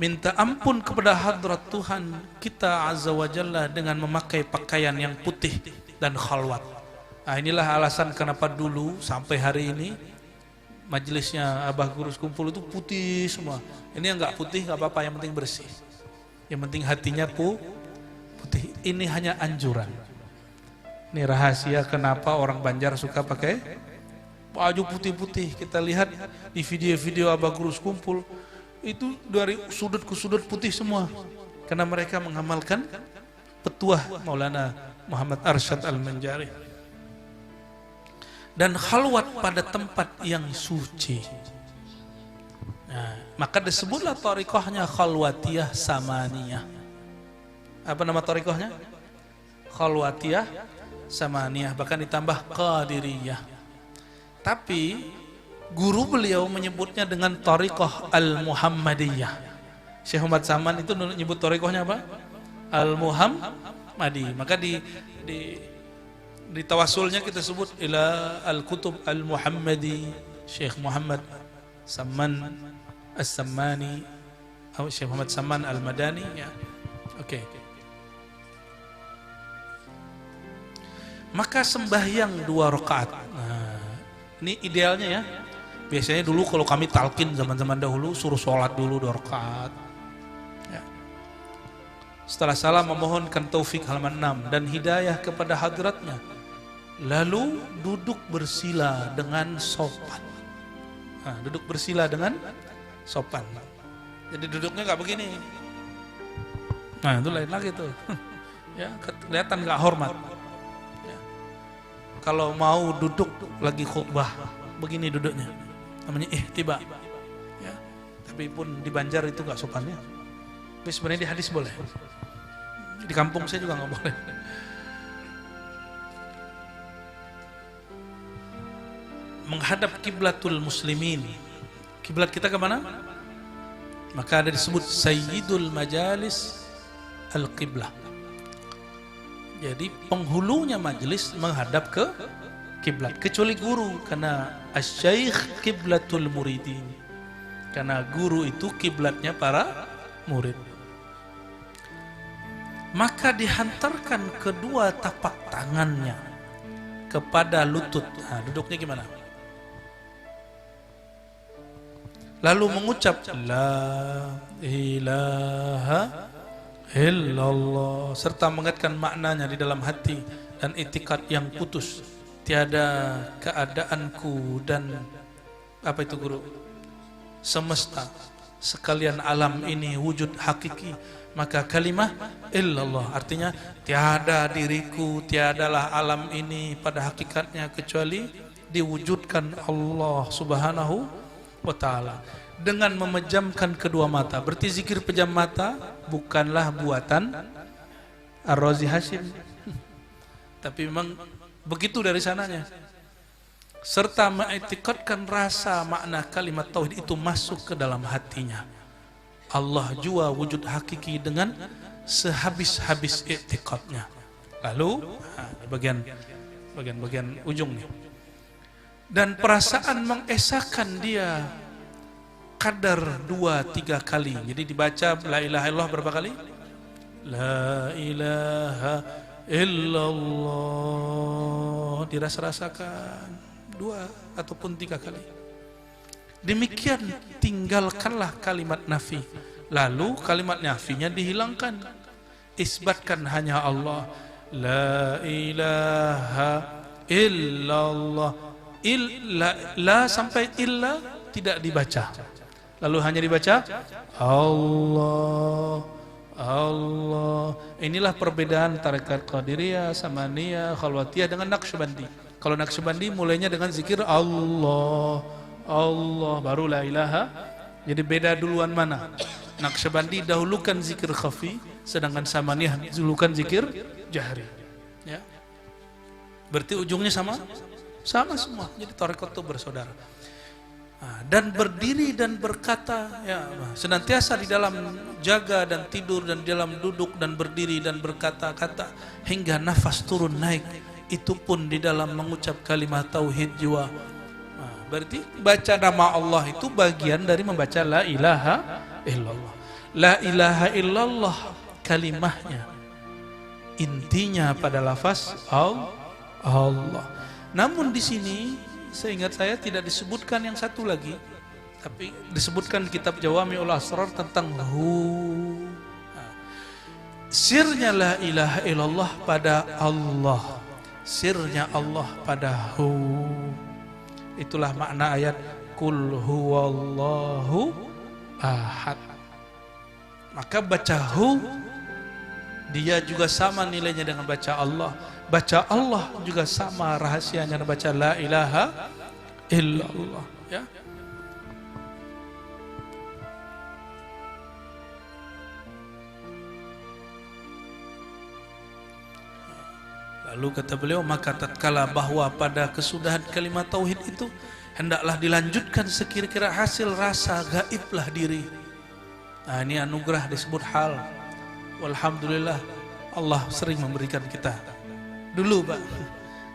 Minta ampun kepada hadrat Tuhan kita Azza wa Jalla dengan memakai pakaian yang putih dan khalwat. Nah, inilah alasan kenapa dulu sampai hari ini majelisnya Abah Guru Kumpul itu putih semua. Ini yang nggak putih nggak apa-apa, yang penting bersih. Yang penting hatinya putih. Ini hanya anjuran. Ini rahasia kenapa orang Banjar suka pakai baju putih-putih. Kita lihat di video-video Abah Guru Kumpul itu dari sudut ke sudut putih semua, karena mereka mengamalkan petuah Maulana Muhammad Arsyad Al-Manjari. Dan khalwat pada tempat yang suci. Nah, maka disebutlah thariqahnya khalwatiyah samaniyah. Apa nama thariqahnya? Khalwatiyah samaniyah, bahkan ditambah qadiriyah. Tapi guru beliau menyebutnya dengan thariqah al-Muhammadiyah. Syekh Muhammad Saman itu menyebut thariqahnya apa? Al-Muhammadi. Maka di tawasulnya kita sebut ila al-kutub al-Muhammadi Syekh Muhammad Saman As-Sammani atau Syekh Muhammad Saman Al-Madani ya. Oke. Maka sembahyang 2 rakaat. Nah, ini idealnya ya. Biasanya dulu kalau kami talqin zaman-zaman dahulu suruh sholat dulu 2 rakaat. Ya. Setelah salam memohonkan taufik halaman 6 dan hidayah kepada hadratnya. Lalu duduk bersila dengan sopan. Nah, duduk bersila dengan sopan. Jadi duduknya nggak begini. Nah itu lain lagi tuh. Ya, kelihatan nggak hormat. Ya. Kalau mau duduk lagi khutbah, begini duduknya. Namanya ihtiba. Ya. Tapi pun di Banjar itu nggak sopannya. Tapi sebenarnya di hadis boleh. Di kampung saya juga nggak boleh. Menghadap kiblatul muslimin. Kiblat kita kemana? Maka ada disebut Sayyidul Majalis Al-Qiblah. Jadi penghulunya majelis menghadap ke kiblat, kecuali guru, karena asy-syaikh kiblatul muridin. Karena guru itu kiblatnya para murid. Maka dihantarkan kedua tapak tangannya kepada lutut. Nah, duduknya gimana? Lalu mengucap la ilaha illallah serta mengingatkan maknanya di dalam hati dan itikad yang putus. Tiada keadaanku dan apa itu guru? Semesta sekalian alam ini wujud hakiki. Maka kalimah illallah artinya tiada diriku, tiadalah alam ini pada hakikatnya kecuali diwujudkan Allah Subhanahu wa ta'ala. Dengan memejamkan kedua mata. Berarti zikir pejam mata bukanlah buatan Ar-Razi Hashim, tapi memang begitu dari sananya. Serta mengiktikadkan rasa makna kalimat tauhid itu masuk ke dalam hatinya. Allah jua wujud hakiki dengan sehabis-habis iktikadnya. Lalu bagian ujung nih. Dan perasaan mengesahkan dia kadar 2-3 kali. Jadi dibaca la ilaha illallah berapa kali? La ilaha illallah. Dirasa-rasakan 2 ataupun 3 kali. Demikian tinggalkanlah kalimat nafi. Lalu kalimat nafinya dihilangkan. Isbatkan hanya Allah. La ilaha illallah. La sampai illa tidak dibaca. Lalu hanya dibaca Allah. Allah. Inilah perbedaan tarekat Qadiriyah, Samaniyah, Khalwatiyah dengan Naqsyabandi. Kalau Naqsyabandi mulainya dengan zikir Allah, Allah, baru la ilaha. Jadi beda duluan mana? Naqsyabandi dahulukan zikir khafi, sedangkan Samaniyah dahulukan zikir jahri. Ya. Berarti ujungnya sama? Sama semua. Jadi tarekat itu bersaudara. Dan berdiri dan berkata, ya, senantiasa di dalam jaga dan tidur dan di dalam duduk dan berdiri dan berkata-kata hingga nafas turun naik, itu pun di dalam mengucap kalimat tauhid jiwa. Berarti baca nama Allah itu bagian dari membaca la ilaha illallah. La ilaha illallah kalimahnya, intinya pada lafaz Allah. Namun di sini seingat saya tidak disebutkan yang satu lagi, tapi disebutkan di kitab Jawami'ul Asrar tentang hu. Sirnya la ilaha illallah pada Allah, sirnya Allah pada hu. Itulah makna ayat Qul huwallahu ahad. Maka baca hu dia juga sama nilainya dengan baca Allah. Baca Allah juga sama rahasianya dengan baca la ilaha illallah, ya. Lalu kata beliau, maka tatkala bahwa pada kesudahan kalimat tauhid itu hendaklah dilanjutkan sekira-kira hasil rasa gaiblah diri. Nah, ini anugerah disebut hal. Walhamdulillah Allah sering memberikan kita. Dulu Pak,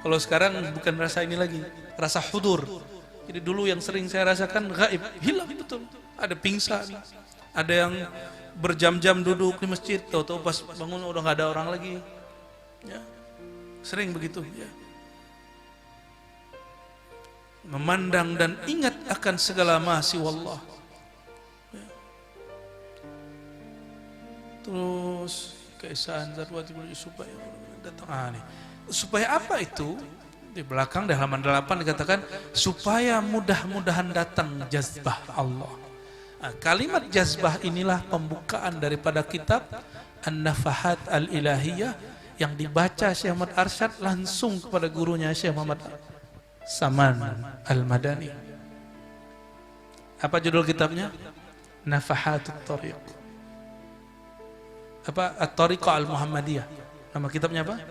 kalau sekarang bukan rasa ini lagi, rasa hudur. Jadi dulu yang sering saya rasakan gaib, hilang betul. Ada pingsan, ada yang berjam-jam duduk di masjid, tahu-tahu pas bangun udah nggak ada orang lagi. Ya, sering begitu. Ya. Memandang dan ingat akan segala masih wallah. Ya. Terus keesaan Zarwati supaya datang nih. Supaya apa itu? Di belakang di halaman 8 dikatakan supaya mudah-mudahan datang jazbah Allah. Nah, kalimat jazbah inilah pembukaan daripada kitab An-Nafahat Al-Ilahiyah yang dibaca Syekh Muhammad Arsyad langsung kepada gurunya Syekh Muhammad Saman Al-Madani. Apa judul kitabnya? Nafahatut Tariq. Apa? At-Tariqah Al-Muhammadiyah. Nama kitabnya apa?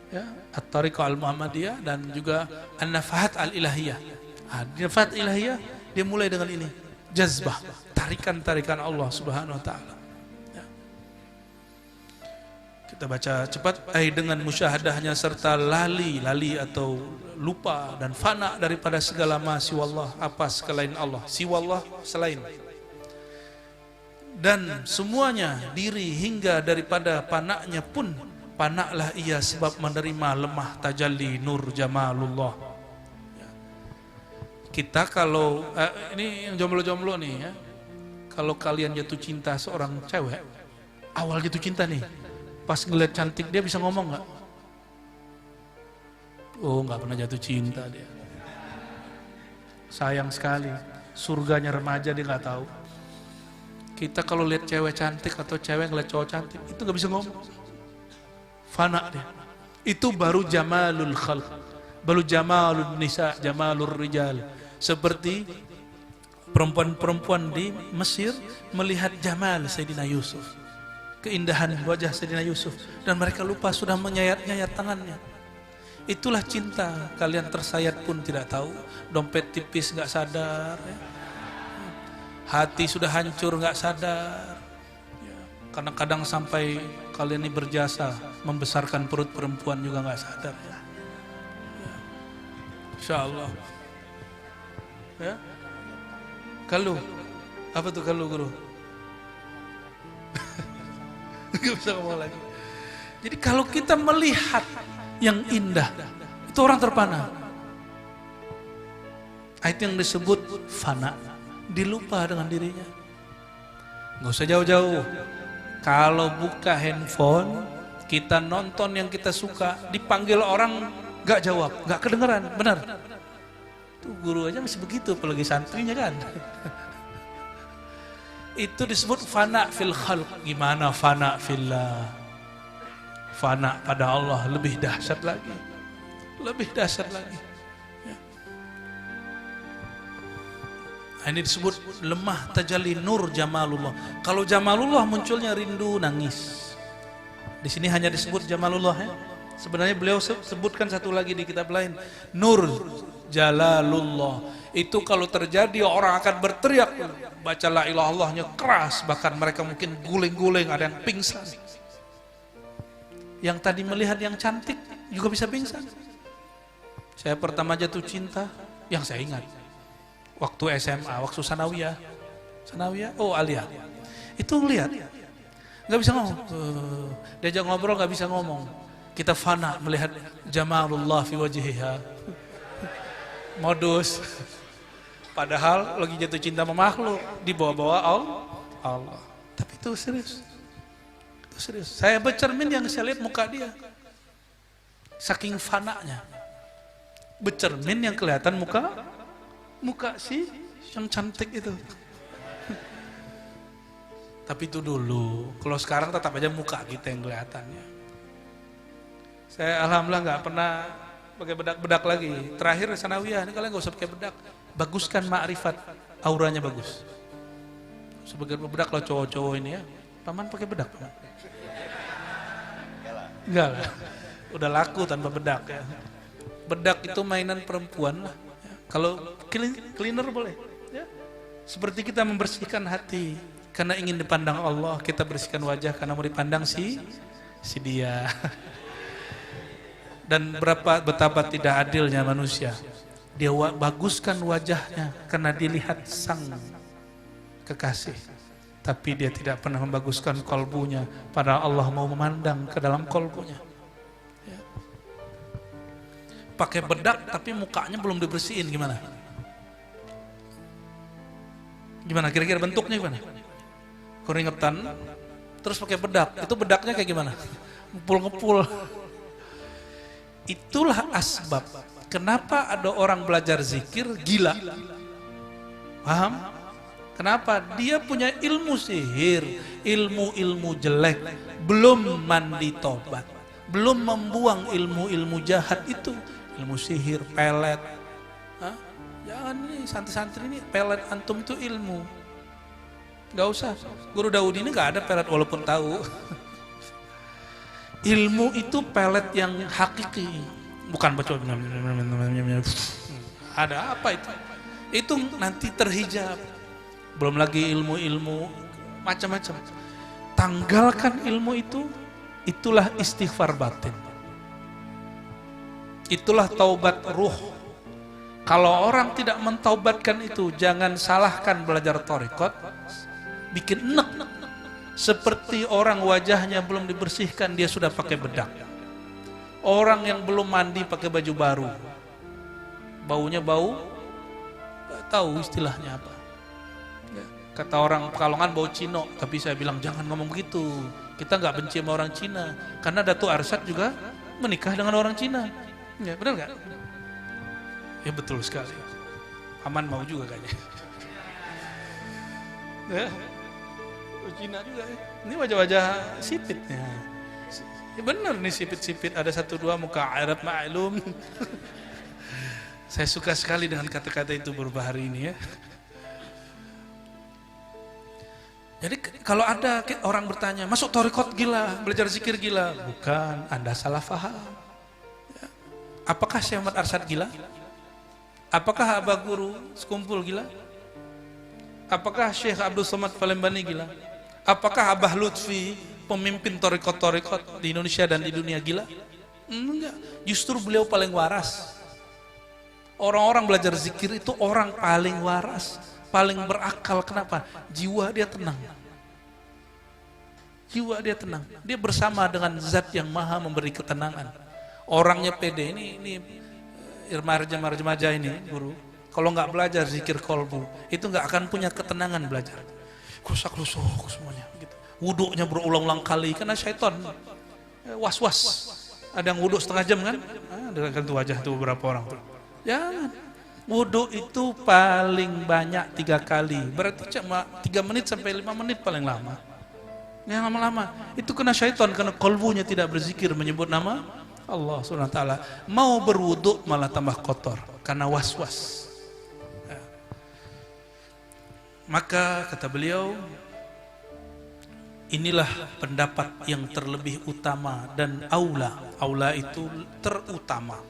Ya, At-Tariqah Al-Muhammadiyah dan juga An-Nafahat Al-Ilahiyah. An-Nafahat Al-Ilahiyah dia mulai dengan ini, jazbah, tarikan-tarikan Allah Subhanahu wa taala. Ya. Kita baca cepat, dengan musyahadahnya serta lali atau lupa dan fana daripada segala ma siwallah, apa selain Allah, siwallah selain. Dan semuanya diri hingga daripada panaknya pun panaklah ia sebab menerima lemah tajalli nur jamalullah. Kita kalau ini yang jomblo-jomblo nih ya, kalau kalian jatuh cinta seorang cewek, awal jatuh cinta nih, pas ngeliat cantik dia bisa ngomong nggak? Oh, nggak pernah jatuh cinta dia. Sayang sekali, surganya remaja dia nggak tahu. Kita kalau lihat cewek cantik atau cewek ngeliat cowok cantik, itu nggak bisa ngomong. Fana dia. Itu baru jamalul khalq, baru jamalul nisa, jamalul rijal. Seperti perempuan-perempuan di Mesir melihat jamal Sayyidina Yusuf, keindahan wajah Sayyidina Yusuf, dan mereka lupa sudah menyayat-nyayat tangannya. Itulah cinta. Kalian tersayat pun tidak tahu, dompet tipis nggak sadar, ya. Hati sudah hancur nggak sadar. Kadang-kadang sampai kalian ini berjasa membesarkan perut perempuan juga nggak sadar. Ya. Insya Allah. Ya. Kalau apa tuh kalau guru? Gak bisa ngomong lagi. Jadi kalau kita melihat yang indah, itu orang terpana. Itu yang disebut fana. dilupa dengan dirinya. Nggak usah jauh-jauh. Kalau buka handphone, kita nonton yang kita suka, dipanggil orang nggak jawab, nggak kedengeran, benar. Tuh guru aja masih begitu, apalagi santrinya kan. Itu disebut fana fil khalq. Gimana fana fillah? Fana pada Allah lebih dahsyat lagi. Lebih dahsyat lagi. Ya. Nah, ini disebut lemah tajalli nur jamalullah. Kalau jamalullah munculnya rindu nangis. Di sini hanya disebut jamalullah ya. Sebenarnya beliau sebutkan satu lagi di kitab lain. Nur jalalullah. Itu kalau terjadi orang akan berteriak. Baca la ilaha illallahnya keras. Bahkan mereka mungkin guling-guling, ada yang pingsan. Yang tadi melihat yang cantik juga bisa pingsan. Saya pertama jatuh cinta, yang saya ingat waktu SMA, waktu sanawiyah, oh Alia, itu lihat, nggak bisa ngomong, diajak ngobrol nggak bisa ngomong. Kita fana melihat jamalullah fi wajhiha, modus. Padahal lagi jatuh cinta sama makhluk, dibawa-bawa Allah. Tapi itu serius. Serius. Saya bercermin yang saya lihat muka dia. Saking fananya. Bercermin yang kelihatan muka si yang cantik itu. Tapi itu dulu. Kalau sekarang tetap aja muka kita yang kelihatannya. Saya alhamdulillah nggak pernah pakai bedak-bedak lagi. Terakhir sanawiyah, ini kalian nggak usah pakai bedak. Baguskan ma'rifat, auranya bagus. Sebagai bedak lo cowok-cowok ini ya. Paman pakai bedak, Paman? Enggak lah, udah laku tanpa bedak ya. Bedak itu mainan perempuan lah. Ya. Kalau cleaner boleh. Ya. Seperti kita membersihkan hati karena ingin dipandang Allah, kita bersihkan wajah karena mau dipandang si dia. Dan betapa tidak adilnya manusia. Dia baguskan wajahnya karena dilihat sang kekasih. Tapi dia tidak pernah membaguskan kolbunya. Padahal Allah mau memandang ke dalam kolbunya. Ya. Pakai bedak tapi mukanya belum dibersihin, gimana? Gimana kira-kira bentuknya gimana? Keringetan, terus pakai bedak. Itu bedaknya kayak gimana? Ngepul-ngepul. Itulah asbab. Kenapa ada orang belajar zikir gila? Paham? Kenapa? Dia punya ilmu sihir, ilmu-ilmu jelek, belum mandi tobat, belum membuang ilmu-ilmu jahat itu, ilmu sihir, pelet. Hah? Jangan nih santri-santri ini pelet antum itu ilmu. Gak usah. Guru Daud ini gak ada pelet walaupun tahu. Ilmu itu pelet yang hakiki, bukan baca. Ada apa itu? Itu nanti terhijab. Belum lagi ilmu-ilmu macam-macam. Tanggalkan ilmu itu, itulah istighfar batin. Itulah taubat ruh. Kalau orang tidak mentaubatkan itu, jangan salahkan belajar thariqat, bikin enek. Seperti orang wajahnya belum dibersihkan, dia sudah pakai bedak. Orang yang belum mandi pakai baju baru, baunya bau, gak tahu istilahnya apa. Kata orang Pekalongan bau Cino, tapi saya bilang jangan ngomong begitu. Kita nggak benci sama orang Cina, karena Datuk Arsyad juga menikah dengan orang Cina. Ya, benar nggak? Ya betul sekali. Aman mau juga kayaknya. Ya, Cina juga. Ini wajah-wajah sipitnya. Ya benar nih sipit-sipit. Ada 1-2 muka Arab ma'lum. Saya suka sekali dengan kata-kata itu beberapa hari ini ya. Jadi kalau ada orang bertanya, masuk thariqat gila, belajar zikir gila. Bukan, Anda salah faham. Ya. Apakah Syekh Ahmad Arsyad gila? Apakah Abah Guru Sekumpul gila? Apakah Syekh Abdul Somad Palembani gila? Apakah Abah Lutfi, pemimpin thariqat di Indonesia dan di dunia gila? Enggak, justru beliau paling waras. Orang-orang belajar zikir itu orang paling waras, paling berakal. Kenapa? Jiwa dia tenang. Jiwa dia tenang. Dia bersama dengan zat yang maha memberi ketenangan. Orangnya pede. Ini remaja ini, guru. Kalau nggak belajar zikir kolbu, itu nggak akan punya ketenangan belajar. Krusak-krusuk semuanya. Gitu. Wuduknya berulang-ulang kali karena syaitan was-was. Ada yang wuduk setengah jam kan? Dengan tuh wajah tuh beberapa orang tuh. Jangan. Wuduk itu paling banyak 3 kali. Berarti cuma 3 menit sampai 5 menit paling lama. Yang lama-lama itu kena syaitan karena kolbunya tidak berzikir menyebut nama Allah Subhanahu wa taala. Mau berwuduk malah tambah kotor karena was-was. Ya. Maka kata beliau, inilah pendapat yang terlebih utama dan aula itu terutama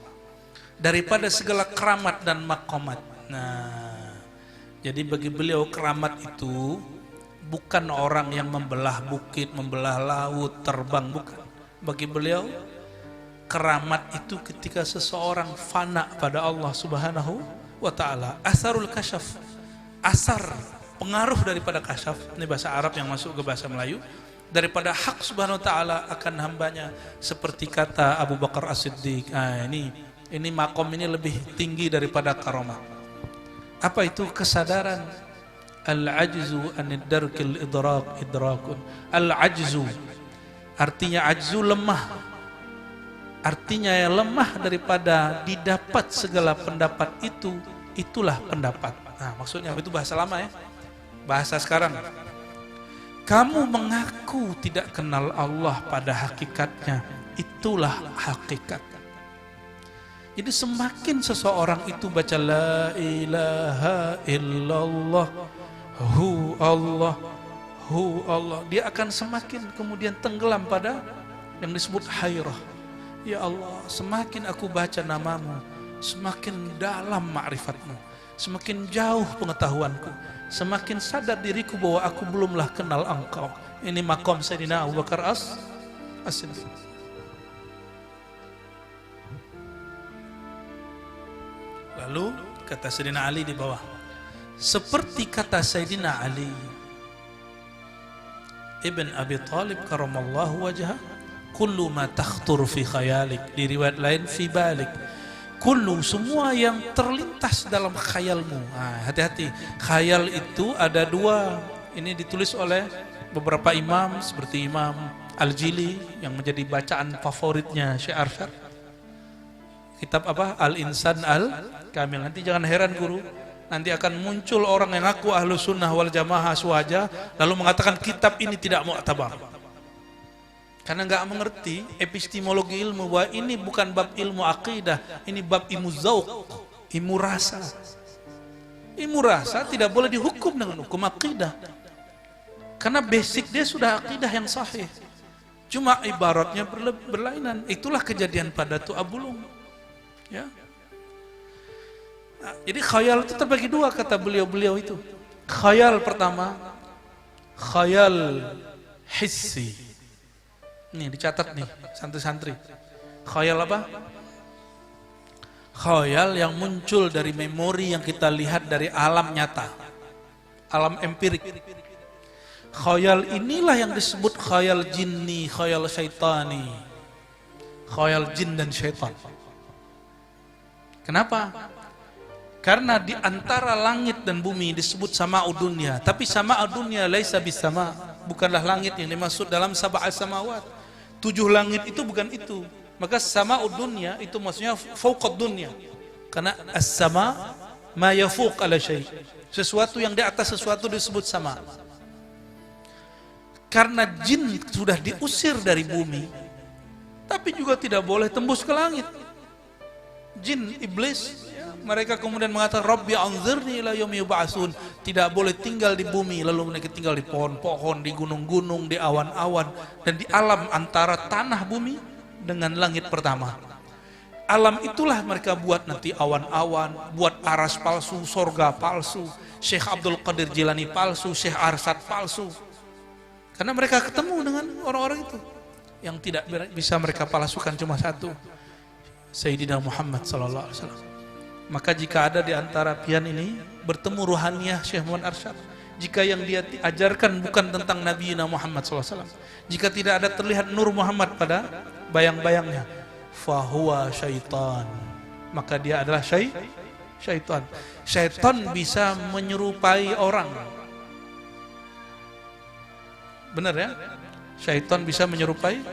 daripada segala keramat dan makomat. Nah, jadi bagi beliau keramat itu bukan orang yang membelah bukit, membelah laut, terbang, bukan. Bagi beliau keramat itu ketika seseorang fana pada Allah Subhanahu wa taala. Asarul kasyaf, asar pengaruh daripada kasyaf, ini bahasa Arab yang masuk ke bahasa Melayu, daripada hak Subhanahu wa taala akan hambanya, seperti kata Abu Bakar As-Siddiq. Ini makom ini lebih tinggi daripada karamah. Apa itu? Kesadaran. Al-ajzu anid darkil idrakun. Al-ajzu artinya ajzu lemah. Artinya yang lemah daripada didapat segala pendapat itu, itulah pendapat. Nah, maksudnya itu bahasa lama ya. Bahasa sekarang, kamu mengaku tidak kenal Allah pada hakikatnya, itulah hakikat. Jadi semakin seseorang itu baca la ilaha illallah hu Allah, dia akan semakin kemudian tenggelam pada yang disebut hairah. Ya Allah, semakin aku baca namamu, semakin dalam ma'rifatmu, semakin jauh pengetahuanku, semakin sadar diriku bahwa aku belumlah kenal engkau. Ini makom Sayyidina Abu Bakar As-Siddiq. Lalu kata Sayyidina Ali di bawah, seperti kata Sayyidina Ali Ibn Abi Talib karamallahu wajhah, kullu ma takhtur fi khayalik, di riwayat lain fi balik, kullu, semua yang terlintas dalam khayalmu. Hati-hati, khayal itu ada 2. Ini ditulis oleh beberapa imam seperti Imam Al-Jili yang menjadi bacaan favoritnya Syekh Arsyad. Kitab apa? Al-Insan Al-Kamil. Nanti jangan heran guru, nanti akan muncul orang yang ngaku ahlu sunnah wal jamaah aswaja lalu mengatakan kitab ini tidak mu'tabar karena nggak mengerti epistemologi ilmu, bahwa ini bukan bab ilmu akidah, ini bab ilmu zauq, ilmu rasa. Ilmu rasa tidak boleh dihukum dengan hukum akidah karena basic dia sudah akidah yang sahih, cuma ibaratnya berlainan. Itulah kejadian pada Tu'abulung ya. Nah, jadi khayal itu terbagi 2 kata beliau itu. Khayal pertama, khayal hissi. Nih dicatat nih santri-santri. Khayal apa? Khayal yang muncul dari memori yang kita lihat dari alam nyata, alam empirik. Khayal inilah yang disebut khayal jinni, khayal syaitani, khayal jin dan syaitan. Kenapa? Karena di antara langit dan bumi disebut sama'ud dunya, tapi sama'ud dunya laisa bisama, bukanlah langit yang dimaksud dalam sab'al samawat. 7 langit itu bukan itu. Maka sama'ud dunya itu maksudnya fauqad dunya. Karena as-sama ma yafuq ala syai'. Sesuatu yang di atas sesuatu disebut sama. Karena jin sudah diusir dari bumi, tapi juga tidak boleh tembus ke langit. Jin, iblis, mereka kemudian mengatakan Rabbi anzirni ila yaumi yub'atsun, tidak boleh tinggal di bumi, lalu mereka tinggal di pohon-pohon, di gunung-gunung, di awan-awan, dan di alam antara tanah bumi dengan langit pertama. Alam itulah mereka buat nanti awan-awan, buat aras palsu, sorga palsu, Syekh Abdul Qadir Jilani palsu, Syekh Arsyad palsu. Karena mereka ketemu dengan orang-orang itu. Yang tidak bisa mereka palsukan cuma satu, Sayyidina Muhammad sallallahu alaihi wasallam. Maka jika ada di antara pian ini bertemu ruhaniyah Syekh Muhammad Arsyad, jika yang dia ajarkan bukan tentang Nabi Muhammad SAW, jika tidak ada terlihat nur Muhammad pada bayang-bayangnya, fahuwa syaitan, maka dia adalah syaitan. Syaitan bisa menyerupai orang. Benar ya? Syaitan bisa menyerupai,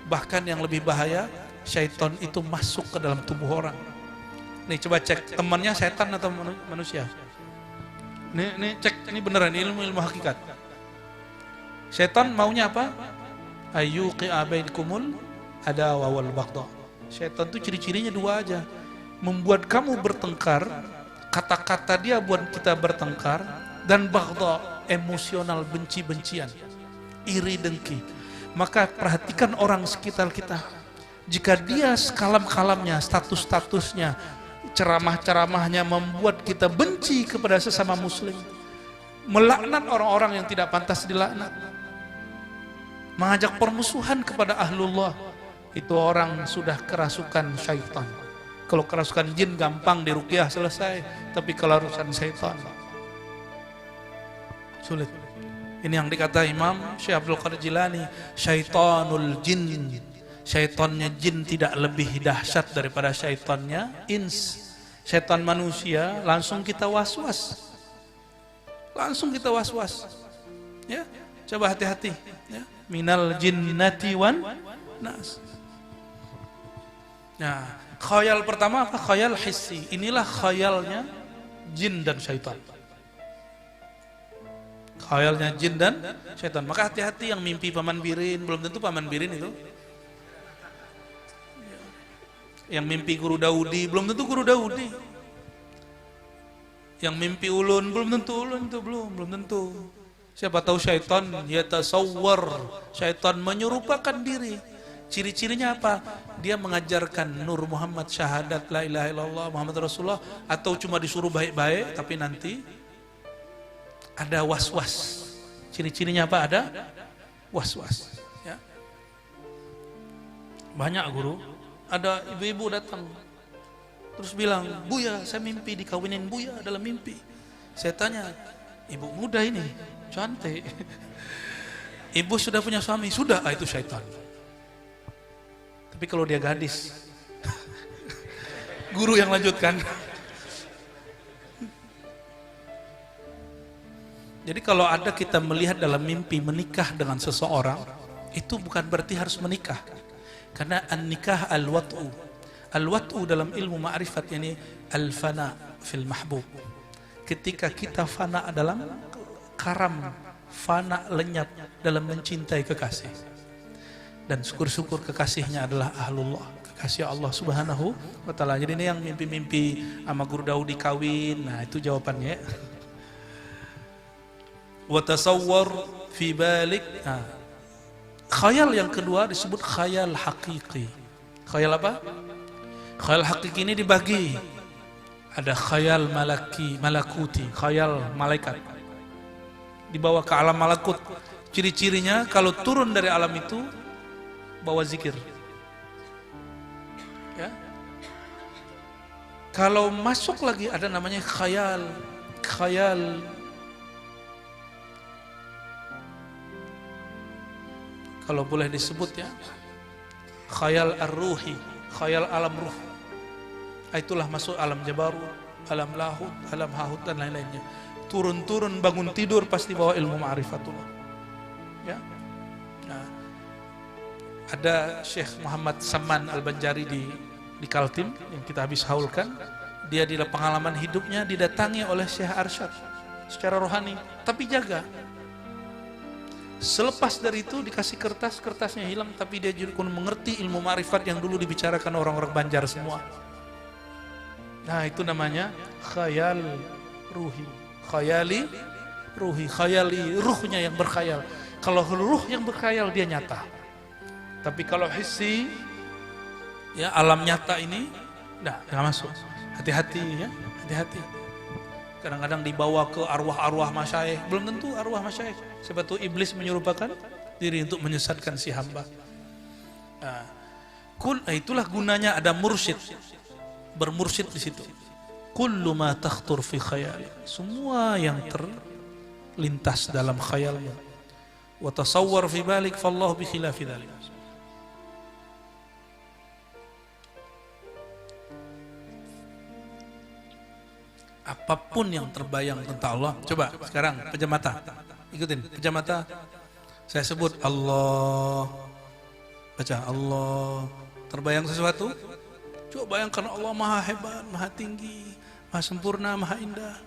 bahkan yang lebih bahaya, syaitan itu masuk ke dalam tubuh orang. Nih coba cek, temannya setan atau manusia? Nih cek, ini beneran ilmu hakikat. Syaitan maunya apa? Ayyuqi'a bainakumul adawa wal baghdha. Syaitan itu ciri-cirinya dua aja. Membuat kamu bertengkar, kata-kata dia buat kita bertengkar, dan baghdha, emosional, benci-bencian, iri dengki. Maka perhatikan orang sekitar kita. Jika dia sekalam-kalamnya, status-statusnya, ceramah-ceramahnya membuat kita benci kepada sesama muslim, melaknat orang-orang yang tidak pantas dilaknat, mengajak permusuhan kepada ahlullah, itu orang sudah kerasukan syaitan. Kalau kerasukan jin gampang diruqyah selesai, tapi kalau urusan syaitan sulit. Ini yang dikata Imam Syekh Abdul Qadir Jilani, syaitanul jin. Syaitannya jin tidak lebih dahsyat daripada syaitannya ins. Syaitan manusia langsung kita was-was. Langsung kita was-was. Ya, coba hati-hati ya. Minal jinnati wan nas. Nah, khayal pertama apa? Khayal hissi. Inilah khayalnya jin dan syaitan. Khayalnya jin dan syaitan. Maka hati-hati yang mimpi Paman Birin, belum tentu Paman Birin itu. Yang mimpi Guru Daudi, belum tentu Guru Daudi. Yang mimpi ulun, belum tentu ulun itu, belum tentu. Siapa tahu syaitan yatasawwar, syaitan menyerupakan diri. Ciri-cirinya apa? Dia mengajarkan Nur Muhammad, syahadat la ilaha illallah Muhammad Rasulullah, atau cuma disuruh baik-baik tapi nanti ada was-was. Ciri-cirinya apa? Ada was-was ya. Banyak guru, ada ibu-ibu datang terus bilang, "Buya, saya mimpi dikawinin Buya dalam mimpi." Saya tanya, "Ibu muda ini, cantik. Ibu sudah punya suami?" "Sudah." "Ah, itu syaitan." Tapi kalau dia gadis, guru yang lanjutkan. Jadi kalau ada kita melihat dalam mimpi menikah dengan seseorang, itu bukan berarti harus menikah. Karena an-nikah al-wat'u. Al-wat'u dalam ilmu ma'rifat ini al-fana fil mahbub. Ketika kita fana dalam karam, fana lenyap dalam mencintai kekasih. Dan syukur-syukur kekasihnya adalah ahlullah, kekasih Allah Subhanahu wa ta'ala. Jadi ini yang mimpi-mimpi sama Guru Daudi kawin, nah itu jawabannya. Wa tasawwar fi balik. Nah, khayal yang kedua disebut khayal hakiki. Khayal apa? Khayal hakiki ini dibagi. Ada khayal malakuti, khayal malaikat. Dibawa ke alam malakut. Ciri-cirinya kalau turun dari alam itu bawa zikir. Ya. Kalau masuk lagi ada namanya khayal kalau boleh disebut ya, khayal ar-ruhi, khayal alam ruh. Itulah masuk alam jabarut, alam lahut, alam hahut dan lain-lainnya. Turun-turun bangun tidur pasti bawa ilmu ma'rifatullah. Ya. Nah, ada Syekh Muhammad Saman Al-Banjari di Kaltim yang kita habis haulkan. Dia di pengalaman hidupnya didatangi oleh Syekh Arsyad secara rohani, tapi jaga. Selepas dari itu dikasih kertas, kertasnya hilang, tapi dia juga mengerti ilmu ma'rifat yang dulu dibicarakan orang-orang Banjar semua. Nah itu namanya khayal ruhi, khayali ruhi, khayali ruhnya yang berkhayal. Kalau ruh yang berkhayal dia nyata. Tapi kalau hissi, ya alam nyata ini, nggak masuk. Hati-hati ya, hati-hati. Kadang-kadang dibawa ke arwah-arwah masyayikh, belum tentu arwah masyayikh. Sebab itu iblis menyerupakan diri untuk menyesatkan si hamba. Nah, itulah gunanya ada mursyid, bermursyid di situ. Kullu ma takhtur fi khayali, semua yang terlintas dalam khayalmu. Wa tasawwar fi balik fallahu bi khilafi dzalik. Apapun yang terbayang tentang Allah. Coba sekarang pejam mata. Ikutin, pejam mata. Saya sebut Allah. Baca Allah. Terbayang sesuatu? Coba bayangkan Allah maha hebat, maha tinggi, maha sempurna, maha indah.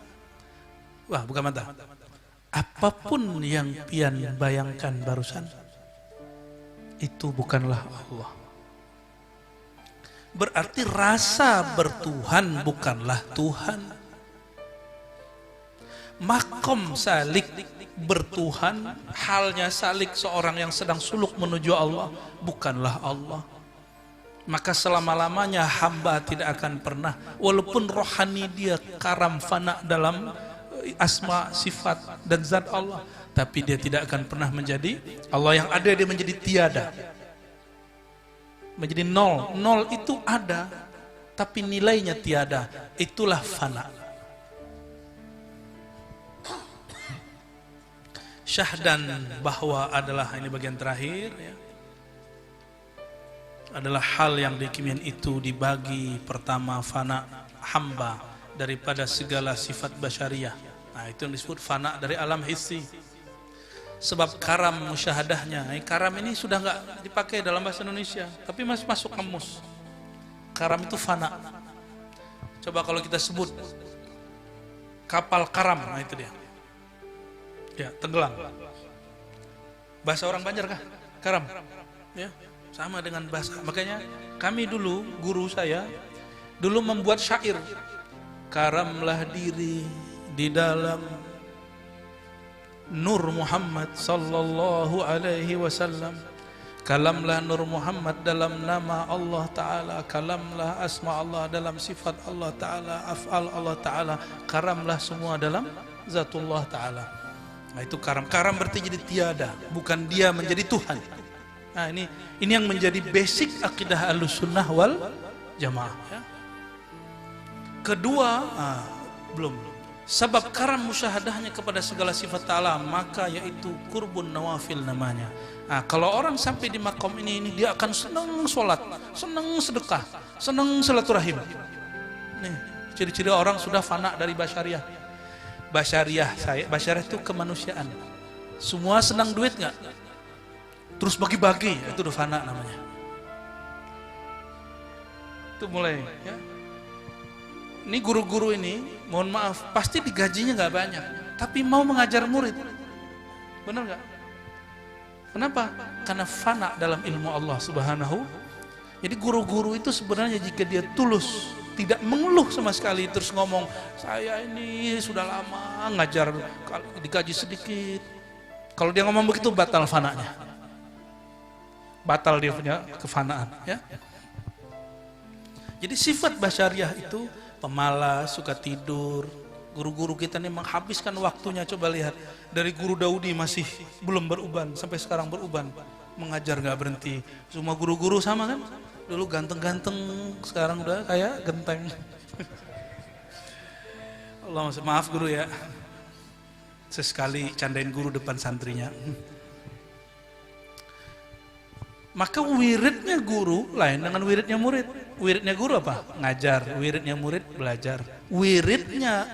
Wah, buka mata. Apapun yang pian bayangkan barusan, itu bukanlah Allah. Berarti rasa bertuhan bukanlah Tuhan. Makom salik bertuhan, halnya salik seorang yang sedang suluk menuju Allah, bukanlah Allah. Maka selama-lamanya hamba tidak akan pernah, walaupun rohani dia karam fana dalam asma, sifat dan zat Allah, tapi dia tidak akan pernah menjadi Allah. Yang ada dia menjadi tiada, menjadi nol. Nol itu ada tapi nilainya tiada, itulah fana. Syahdan bahwa adalah, ini bagian terakhir ya, adalah hal yang dikimian itu dibagi pertama fana hamba daripada segala sifat basyariah. Nah, itu yang disebut fana dari alam hissi. Sebab karam musyahadahnya, karam ini sudah nggak dipakai dalam bahasa Indonesia, tapi masih masuk kamus. Karam itu fana. Coba kalau kita sebut kapal karam, nah itu dia. Ya, tenggelam. Bahasa orang Banjar kah? Karam. Ya, sama dengan bahasa. Makanya kami dulu, guru saya dulu membuat syair. Karamlah diri di dalam Nur Muhammad sallallahu alaihi wasallam. Kalamlah Nur Muhammad dalam nama Allah Ta'ala. Kalamlah asma Allah dalam sifat Allah Ta'ala. Af'al Allah Ta'ala. Karamlah semua dalam zatullah Ta'ala. Nah, itu karam. Karam berarti jadi tiada, bukan dia menjadi Tuhan. Nah, ini yang menjadi basic akidah Ahlussunnah wal Jamaah ya. Kedua, belum. Sebab karam musyahadahnya kepada segala sifat ta'ala, maka yaitu kurbun nawafil namanya. Nah, kalau orang sampai di makom ini dia akan senang sholat, senang sedekah, senang silaturahim. Nih, ciri-ciri orang sudah fana dari basyariah. Basyariah itu kemanusiaan. Semua senang duit nggak? Terus bagi-bagi, itu udah fana namanya. Itu mulai ya. Ini guru-guru ini, mohon maaf, pasti digajinya nggak banyak, tapi mau mengajar murid. Benar nggak? Kenapa? Karena fana dalam ilmu Allah Subhanahu. Jadi guru-guru itu sebenarnya jika dia tulus, tidak mengeluh sama sekali, terus ngomong, saya ini sudah lama ngajar, digaji sedikit. Kalau dia ngomong begitu, batal fananya. Batal dia punya kefanaan. Ya. Jadi sifat basyariah itu pemalas, suka tidur. Guru-guru kita ini menghabiskan waktunya, coba lihat. Dari guru Daudi masih belum beruban, sampai sekarang beruban. Mengajar gak berhenti. Semua guru-guru sama kan? Dulu ganteng-ganteng, sekarang udah kayak genteng. Allah maaf guru ya. Sesekali candain guru depan santrinya. Maka wiridnya guru lain dengan wiridnya murid. Wiridnya guru apa? Ngajar. Wiridnya murid belajar. Wiridnya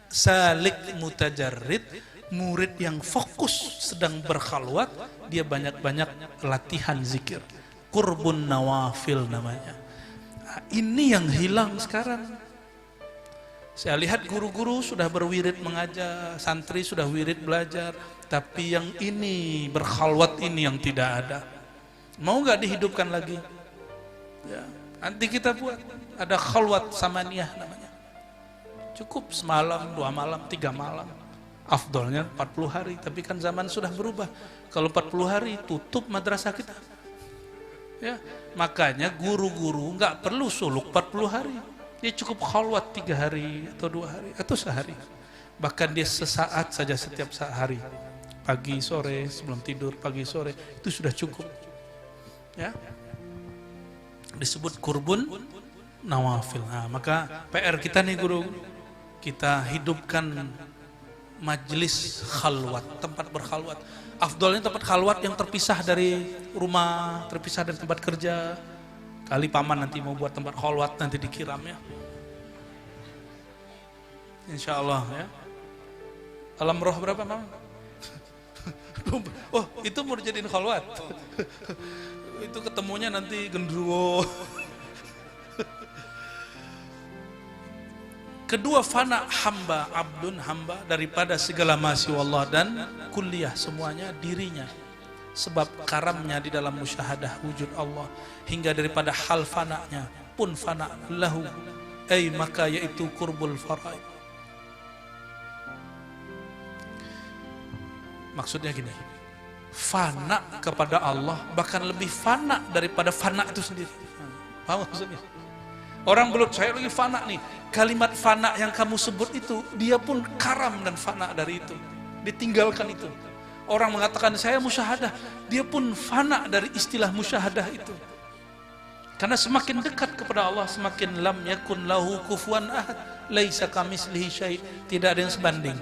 salik mutajarrid, murid yang fokus sedang berkhalwat, dia banyak-banyak latihan zikir. Kurbun nawafil namanya. Nah, ini yang hilang sekarang. Saya lihat guru-guru sudah berwirid mengajar, santri sudah wirid belajar, tapi yang ini berkhalwat ini yang tidak ada. Mau nggak dihidupkan lagi? Ya, nanti kita buat ada khalwat samaniyah namanya. Cukup semalam, 2 malam, 3 malam. Afdolnya 40 hari, tapi kan zaman sudah berubah. Kalau 40 hari tutup madrasah kita. Ya, makanya guru-guru nggak perlu suluk 40 hari. Dia cukup khalwat 3 hari atau 2 hari atau sehari. Bahkan dia sesaat saja setiap hari. Pagi, sore, sebelum tidur, pagi, sore, itu sudah cukup. Ya. Disebut kurbun nawafil. Nah, maka PR kita nih guru, kita hidupkan majlis khalwat, tempat berkhalwat. Afdolnya tempat khalwat yang terpisah dari rumah, terpisah dari tempat kerja. Kali paman nanti mau buat tempat khalwat nanti dikiram ya. insya Allah ya. Alam roh berapa Mam? Oh itu mau dijadiin khalwat. Itu ketemunya nanti gendruwo. Kedua fana hamba, abdun hamba daripada segala masya Allah dan kuliah semuanya dirinya. Sebab karamnya di dalam musyahadah wujud Allah hingga daripada hal fananya pun fana lahu. Maka yaitu kurbul faraid. Maksudnya gini, fana kepada Allah bahkan lebih fana daripada fana itu sendiri. Paham maksudnya? Orang belum saya lagi fana nih. Kalimat fana yang kamu sebut itu, dia pun karam dan fana dari itu. Ditinggalkan itu. Orang mengatakan saya musyahadah, dia pun fana dari istilah musyahadah itu. Karena semakin dekat kepada Allah, semakin lam yakun lahu kufuwan ahad, laisa kamitslihi syai', tidak ada yang sebanding.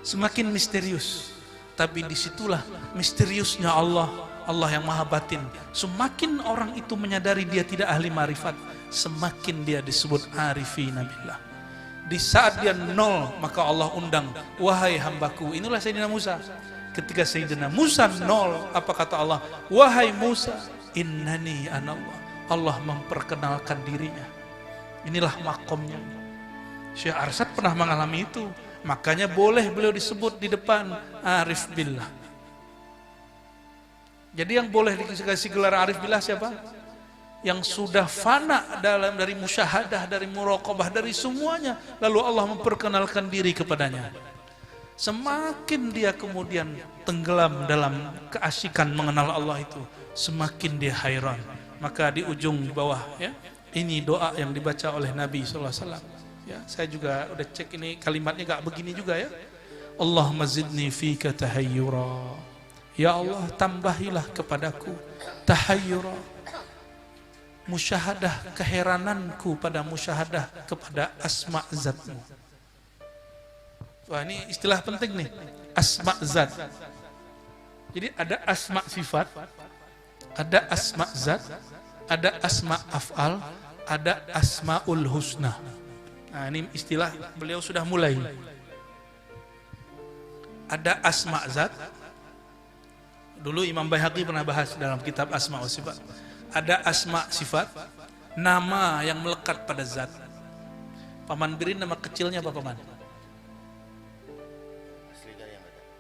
Semakin misterius, tapi disitulah misteriusnya Allah, Allah yang maha batin. Semakin orang itu menyadari dia tidak ahli marifat, semakin dia disebut arifina billah. Di saat dia nol, maka Allah undang, wahai hambaku. Inilah Sayyidina Musa. Ketika Sayyidina Musa nol, apa kata Allah? Wahai Musa, innani anallah. Allah memperkenalkan dirinya. Inilah makomnya. Syekh Arsyad pernah mengalami itu. Makanya boleh beliau disebut di depan arif billah. Jadi yang boleh dikasih gelar arif billah siapa? Yang sudah fana dari musyahadah, dari muraqabah, dari semuanya. Lalu Allah memperkenalkan diri kepadanya. Semakin dia kemudian tenggelam dalam keasikan mengenal Allah itu, semakin dia hairan. Maka di ujung bawah ya, ini doa yang dibaca oleh Nabi SAW. Ya, saya juga udah cek ini kalimatnya gak begini juga ya. Allahumma zidni fika tahayyura. Ya Allah, tambahilah kepadaku tahayyura, musyahadah keherananku pada musyahadah kepada asma zatmu. Wah, ini istilah penting nih, asma zat. Jadi ada asma sifat, ada asma zat, ada asma af'al, ada asmaul husna. Nah, ini istilah beliau sudah mulai. Ada asma zat. Dulu Imam Baihaqi pernah bahas dalam kitab Asma wa Sifat. Ada asma sifat, nama yang melekat pada zat. Paman Birin nama kecilnya apa Paman?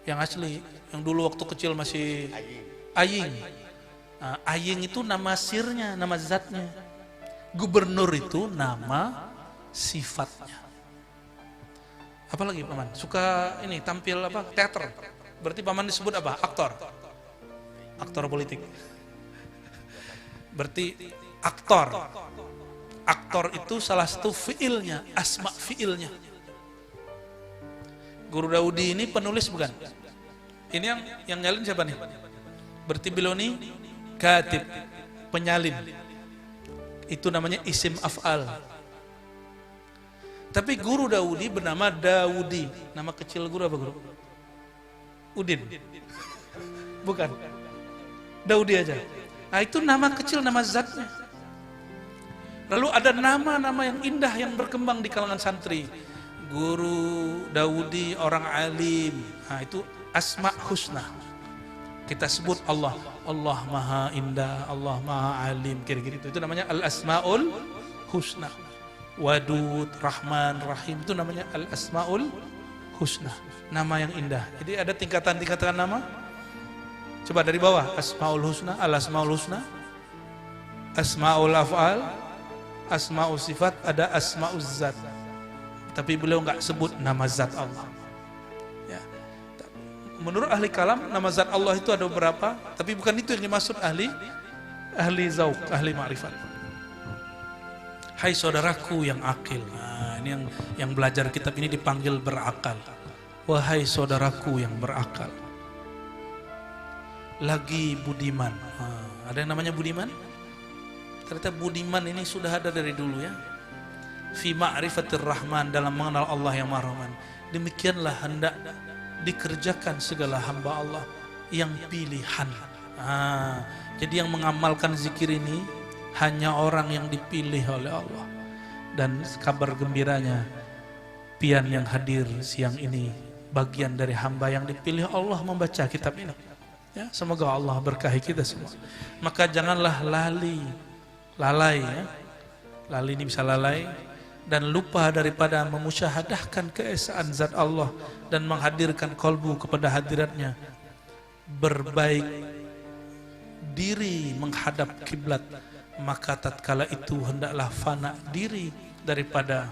Yang asli, yang dulu waktu kecil masih Aying. Nah, Aying itu nama sirnya, nama zatnya. Gubernur itu nama sifatnya. Apalagi Paman? Suka ini tampil apa? Teater. Berarti Paman disebut apa? Aktor. Aktor politik. Berarti aktor. Aktor itu salah satu fiilnya, asma fiilnya. Guru Daudi ini penulis bukan? Ini yang nyalin siapa nih? Berarti beliau ini katib, penyalin. Itu namanya isim af'al. Tapi Guru Daudi bernama Daudi. Nama kecil guru apa guru? Udin. Bukan. Daudi aja. Nah itu nama kecil, nama zatnya. Lalu ada nama-nama yang indah yang berkembang di kalangan santri. Guru Daudi orang alim. Nah itu asma husna. Kita sebut Allah. Allah maha indah, Allah maha alim. Kira-kira itu namanya al-asma'ul husna. Wadud, Rahman, Rahim, itu namanya Al-Asma'ul Husna, nama yang indah. Jadi ada tingkatan-tingkatan nama. Coba dari bawah, Asma'ul Husna, Al-Asma'ul Husna, Asma'ul Af'al, Asma'ul Sifat, ada Asma'ul Zat. Tapi beliau nggak sebut nama zat Allah. Ya. Menurut ahli kalam, nama zat Allah itu ada beberapa, tapi bukan itu yang dimaksud ahli zauq, ahli ma'rifat. Hai saudaraku yang akil. Nah, ini yang belajar kitab ini dipanggil berakal. Wahai saudaraku yang berakal. Lagi budiman. Nah, ada yang namanya budiman? Ternyata budiman ini sudah ada dari dulu ya. Fi ma'rifatir rahman, dalam mengenal Allah yang maha rahman. Demikianlah hendak dikerjakan segala hamba Allah yang pilihan. Nah, jadi yang mengamalkan zikir ini hanya orang yang dipilih oleh Allah. Dan kabar gembiranya, pian yang hadir siang ini bagian dari hamba yang dipilih Allah membaca kitab ini. Ya, semoga Allah berkahi kita semua. Maka janganlah lalai ya. Lalai ini bisa lalai dan lupa daripada memusyahadahkan keesaan zat Allah dan menghadirkan kolbu kepada hadiratnya. Berbaik diri menghadap kiblat, maka tatkala itu hendaklah fana diri daripada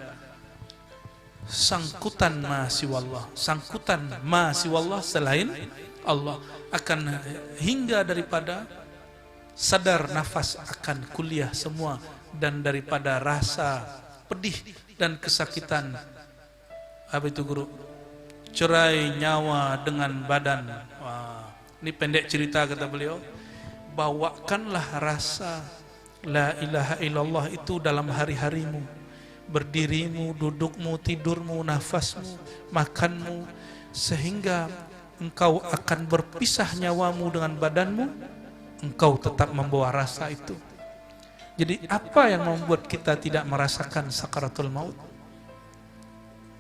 sangkutan ma siwallah, sangkutan ma siwallah selain Allah, akan hingga daripada sadar nafas akan kuliah semua, dan daripada rasa pedih dan kesakitan. Apa itu guru? Cerai nyawa dengan badan. Wah, ini pendek cerita kata beliau. Bawakanlah rasa la ilaha illallah itu dalam hari-harimu, berdirimu, dudukmu, tidurmu, nafasmu, makanmu, sehingga engkau akan berpisah nyawamu dengan badanmu, engkau tetap membawa rasa itu. Jadi apa yang membuat kita tidak merasakan sakaratul maut?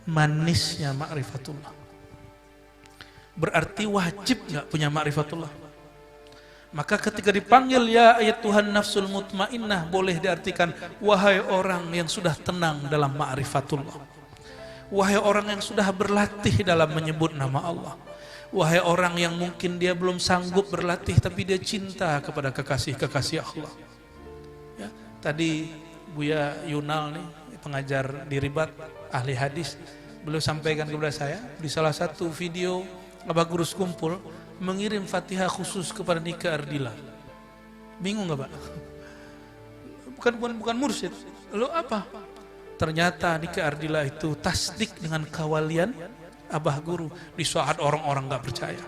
Manisnya ma'rifatullah. Berarti wajib nggak punya ma'rifatullah? Maka ketika dipanggil ya ayat Tuhan nafsul mutmainnah, boleh diartikan wahai orang yang sudah tenang dalam ma'rifatullah, wahai orang yang sudah berlatih dalam menyebut nama Allah, wahai orang yang mungkin dia belum sanggup berlatih tapi dia cinta kepada kekasih-kekasih Allah. Ya, tadi Buya Yunal nih, pengajar di Ribat, ahli hadis, beliau sampaikan kepada saya di salah satu video Abah Gurus Kumpul, mengirim Fatihah khusus kepada Nika Ardila. Bingung gak Pak? Bukan mursyid. Lalu apa? Ternyata Nika Ardila itu tasdik dengan kawalian Abah Guru di saat orang-orang gak percaya.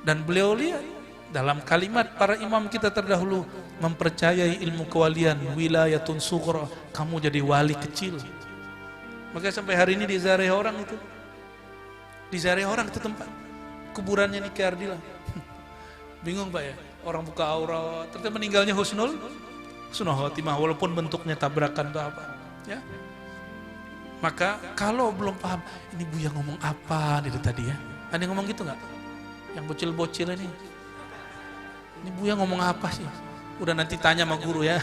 Dan beliau lihat dalam kalimat para imam kita terdahulu, mempercayai ilmu kewalian wilayatun sughra, kamu jadi wali kecil. Maka sampai hari ini di Zareh orang itu, di Zareh orang itu tempat kuburannya Nika Ardila. Bingung Pak ya, orang buka aurat, ternyata meninggalnya husnul khotimah, walaupun bentuknya tabrakan atau apa ya. Maka kalau belum paham, ini Buya ngomong apa dari tadi ya, ada yang ngomong gitu nggak? Yang bocil-bocil ini Buya ngomong apa sih? Udah nanti tanya sama guru ya.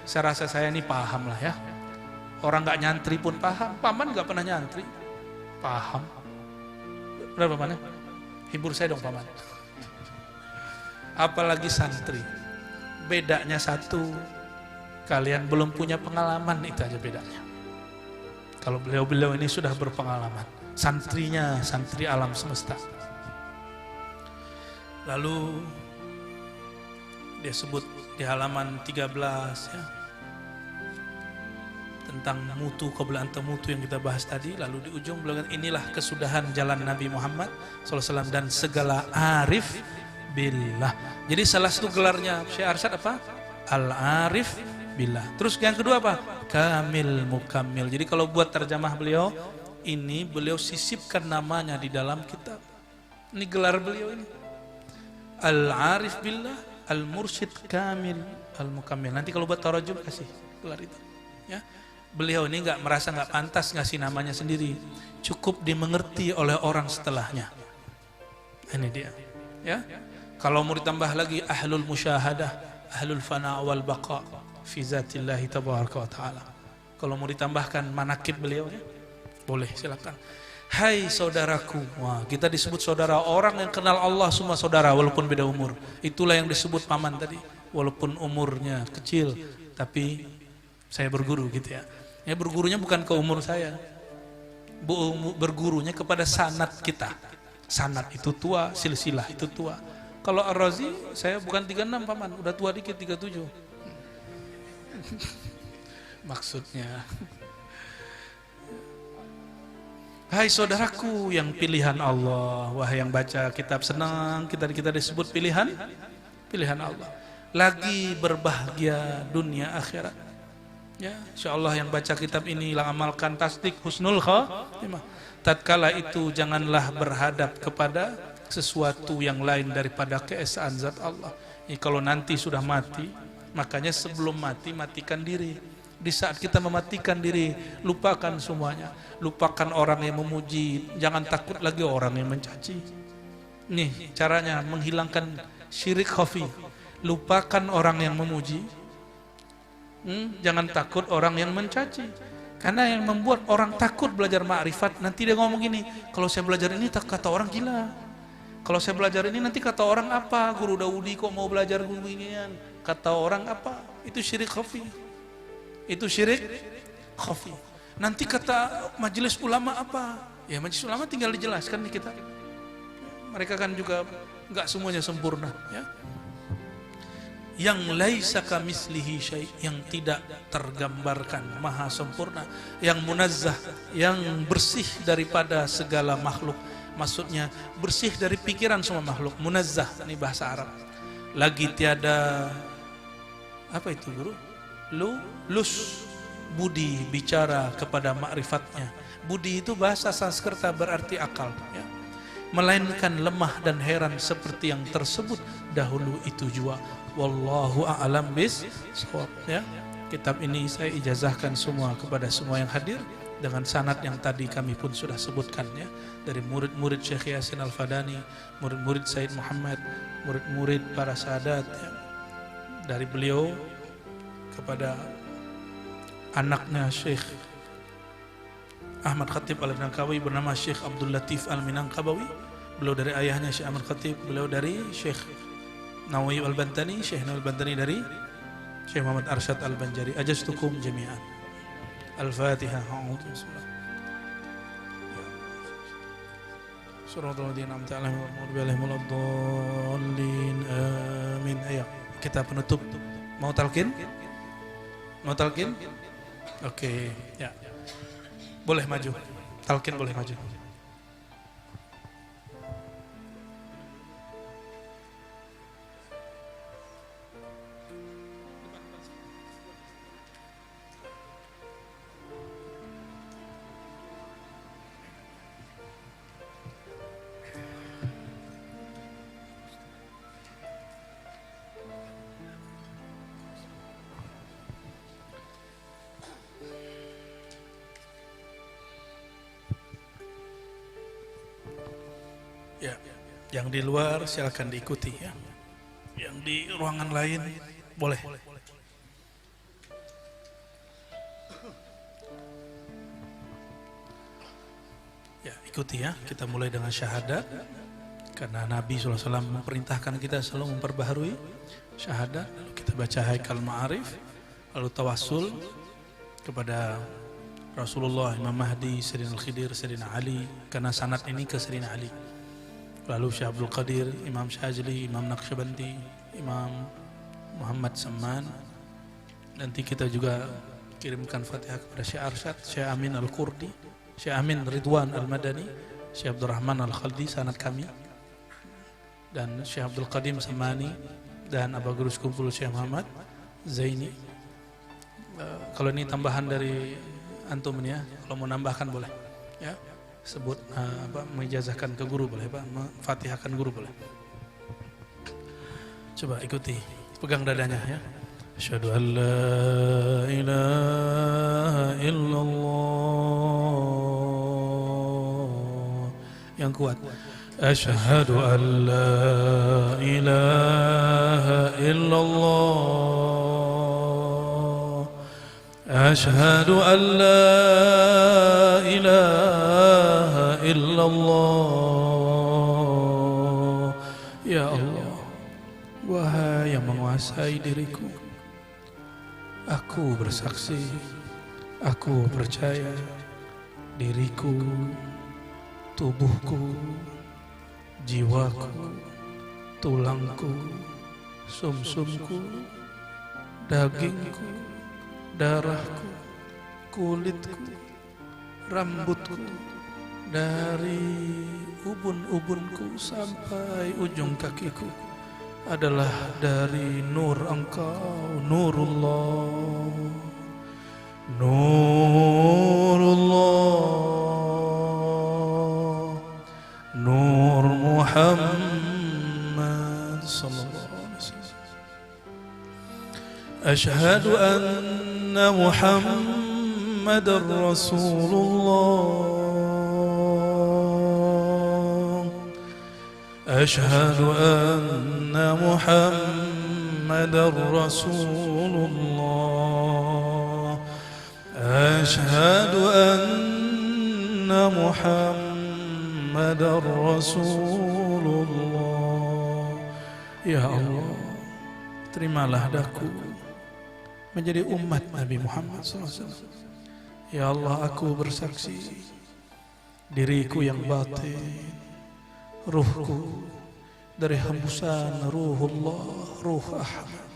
Saya rasa saya ini paham lah ya. Orang nggak nyantri pun paham. Paman nggak pernah nyantri, paham. Berapa paman? Hibur saya dong paman. Apalagi santri. Bedanya satu, kalian belum punya pengalaman, itu aja bedanya. Kalau beliau-beliau ini sudah berpengalaman. Santrinya santri alam semesta. Lalu dia sebut di halaman 13 ya, tentang mutu qabla anta mutu yang kita bahas tadi. Lalu di ujung beliau kata, inilah kesudahan jalan Nabi Muhammad SAW dan segala arif billah. Jadi salah satu gelarnya Syekh Arsyad apa? Al-arif billah. Terus yang kedua apa? Kamil mukammil. Jadi kalau buat terjemah beliau, ini beliau sisipkan namanya di dalam kitab. Ini gelar beliau ini. Al-arif billah, al-mursyid kamil, al-mukammil. Nanti kalau buat tarajum kasih gelar itu. Ya. Beliau ini nggak merasa nggak pantas ngasih namanya sendiri, cukup dimengerti oleh orang setelahnya. Ini dia, ya. Kalau mau ditambah lagi ahlul musyahadah, ahlul fana wal baqa fi zatillahi tabaraka wa taala. Kalau mau ditambahkan manakib beliau, ya, boleh silakan. Hai saudaraku, wah kita disebut saudara, orang yang kenal Allah semua saudara walaupun beda umur. Itulah yang disebut paman tadi, walaupun umurnya kecil, tapi saya berguru gitu ya. Ya bergurunya bukan ke umur saya, bergurunya kepada sanad kita. Sanad itu tua, silsilah itu tua. Kalau Ar-Razi, saya bukan 36 paman, udah tua dikit 37. Maksudnya, hai saudaraku yang pilihan Allah, wahai yang baca kitab senang, kita disebut pilihan Allah. Lagi berbahagia dunia akhirat. Ya, insyaallah yang baca kitab ini lah amalkan tasdik husnul khotimah. Tatkala itu janganlah berhadap kepada sesuatu yang lain daripada keesaan zat Allah. Kalau nanti sudah mati, makanya sebelum mati matikan diri Di saat kita mematikan diri, lupakan semuanya. Lupakan orang yang memuji, jangan takut lagi orang yang mencaci. Nih caranya menghilangkan syirik khafi. Lupakan orang yang memuji, jangan takut orang yang mencaci. Karena yang membuat orang takut belajar ma'rifat, nanti dia ngomong gini, kalau saya belajar ini kata orang gila. Kalau saya belajar ini nanti kata orang apa, Guru Daudi kok mau belajar guru inian, kata orang apa. Itu syirik khafi. Itu syirik khafi. Nanti kata majelis ulama apa? Ya majelis ulama tinggal dijelaskan nih kita. Mereka kan juga enggak semuanya sempurna, ya. Yang laisa kamislihi syai', yang tidak tergambarkan, maha sempurna, yang munazzah, yang bersih daripada segala makhluk. Maksudnya bersih dari pikiran semua makhluk. Munazzah ini bahasa Arab. Lagi tiada apa itu Guru? Lus budi bicara kepada ma'rifatnya. Budi itu bahasa Sanskerta berarti akal, ya. Melainkan lemah dan heran seperti yang tersebut dahulu itu jua. Wallahu a'lam bis-shawab, ya. Kitab ini saya ijazahkan semua kepada semua yang hadir dengan sanad yang tadi kami pun sudah sebutkan, ya, dari murid-murid Syekh Yasin Al-Fadani, murid-murid Said Muhammad, murid-murid para sahadat, ya. Dari beliau kepada anaknya Syekh Ahmad Khatib Al-Minangkawi bernama Syekh Abdul Latif Al-Minangkabawi. Beliau dari ayahnya Syekh Ahmad Khatib, beliau dari Syekh Nawawi Al-Bantani, Syekh Nawawi Al-Bantani dari Syekh Muhammad Arsyad Al-Banjari. Ajastukum jami'an. Al-Fatihah. Suratul Madinah amta'alaihim wa alaihim. Amin. Ayo kita penutup. Mau talqin? Mau talqin? Oke, ya. Boleh maju. Talqin boleh maju. Ya, yang di luar silakan diikuti, ya. Yang di ruangan lain boleh. Ya, ikuti, ya. Kita mulai dengan syahadat. Karena Nabi SAW memerintahkan kita selalu memperbaharui syahadat. Lalu kita baca Haikal Ma'arif, lalu tawassul kepada Rasulullah, Imam Mahdi, Sayyidina Al-Khidir, Sayyidina Ali, karena sanad ini ke Sayyidina Ali. Lalu Syekh Abdul Qadir, Imam Syazili, Imam Naqsyabandi, Imam Muhammad Samman. Nanti kita juga kirimkan Fatihah kepada Syekh Arsyad, Syekh Amin Al-Qurdi, Syekh Amin Ridwan Al-Madani, Syekh Abdurrahman Al-Khaldi, sanad kami, dan Syekh Abdul Qadim Samani, dan Aba Guru Sekumpul Syekh Muhammad Zaini. Kalau ini tambahan dari antum ini, ya, kalau mau nambahkan boleh, ya. Sebut mengijazahkan ke guru boleh, Pak, memfatihahkan guru boleh. Coba ikuti, pegang dadanya, ya. Asyhadu an la ilaha illallah. Yang kuat. Asyhadu an la ilaha illallah. Asyhadu an la ilaha illallah. Ya Allah, wahai yang menguasai diriku, aku bersaksi, aku percaya diriku, tubuhku, jiwaku, tulangku, sumsumku, dagingku, darahku, kulitku, rambutku, dari ubun-ubunku sampai ujung kakiku adalah dari nur Engkau, Nurullah, Nurullah, Nur Muhammad sallallahu alaihi wasallam. Asyhadu anna محمدًا رسول الله أشهد أن محمدًا رسول الله أشهد أن محمدًا رسول الله. Ya Allah, terimalah daku menjadi umat Nabi Muhammad SAW. Ya Allah, aku bersaksi diriku yang batin, ruhku dari hembusan ruhullah, ruh Ahmad.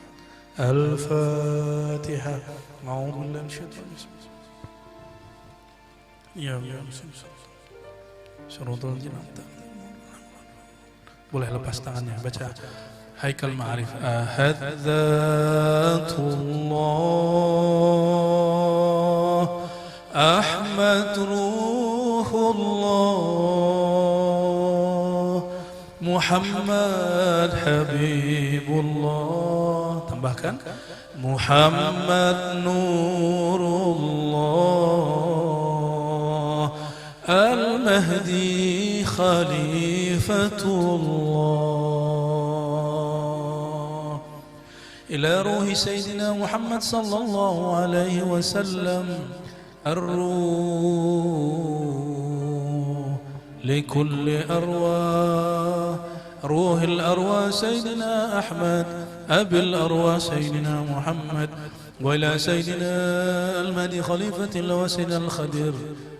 Al-Fatihah. Ma'udzubillahi minasyaitonir rajim. Ya Allah, syurutul jinah. Boleh lepas tangannya, baca Haikal Ma'arif. Ahad Dzatullah Ahmad Ruhullah Muhammad Habibullah. Tambahkan Muhammad Nurullah Al-Mahdi Khalifatullah. Ila ruhi Sayyidina Muhammad sallallahu alaihi wasallam الروح لكل أرواح روح الأرواح سيدنا أحمد أبي الأرواح سيدنا محمد وإلى سيدنا المهدي خليفة الله وسيدنا الخدير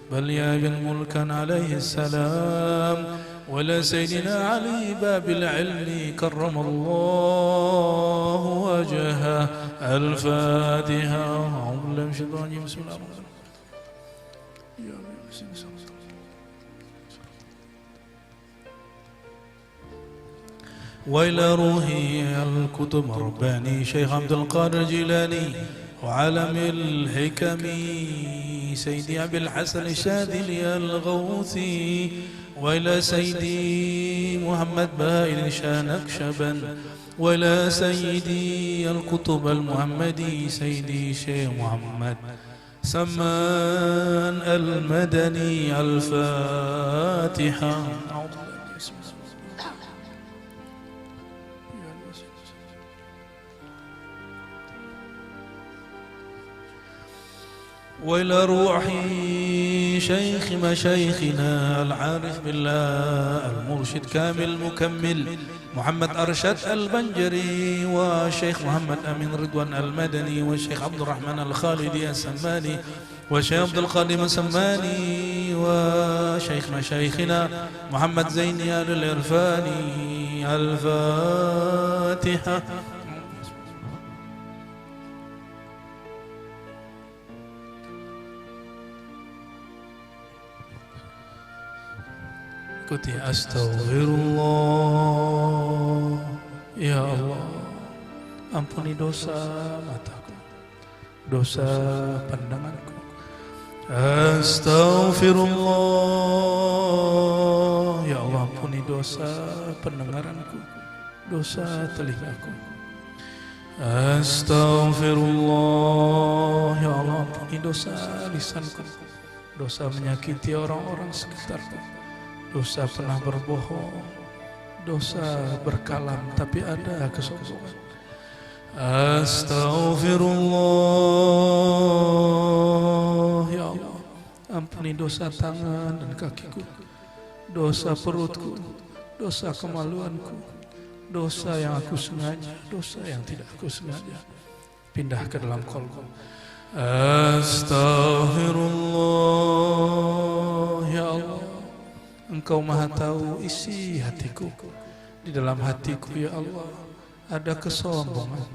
بل يا بن ملكا عليه السلام ولا سيدنا علي باب العلم كرم الله وجهه. الفاتحة. أعوذ بالله من الشيطان الرجيم. بسم الله الرحمن الرحيم. وإلى روحي الكتب رباني شيخ عبد القادر الجيلاني وعالم الحكم سيدي أبي الحسن الشاذلي الغوثي وإلى سيدي محمد بائل شانكشبا وإلى سيدي الكتب المحمدي سيدي شيخ محمد سمان المدني. الفاتحة. وإلى روح شيخ مشايخنا العارف بالله المرشد كامل المكمل محمد أرشد البنجري والشيخ محمد أمين رضوان المدني والشيخ عبد الرحمن الخالدي السماني والشيخ عبد القادم السماني وشيخ مشايخنا محمد زيني آل العرفاني. الفاتحة. Ikuti Astaghfirullah. Ya Allah, ampuni dosa mataku, dosa pandanganku. Astaghfirullah. Ya Allah, ampuni dosa pendengaranku, dosa telingaku. Astaghfirullah. Ya Allah, ampuni dosa lisanku, dosa menyakiti orang-orang sekitarku, dosa pernah berbohong, dosa berkalam tapi ada kesombongan. Astaghfirullah. Ya Allah, ampuni dosa tangan dan kakiku, dosa perutku, dosa kemaluanku, dosa yang aku sengaja, dosa yang tidak aku sengaja. Pindah ke dalam qalbu. Astaghfirullah. Ya Allah, Engkau maha tahu isi hatiku. Di dalam hatiku ya Allah ada kesombongan,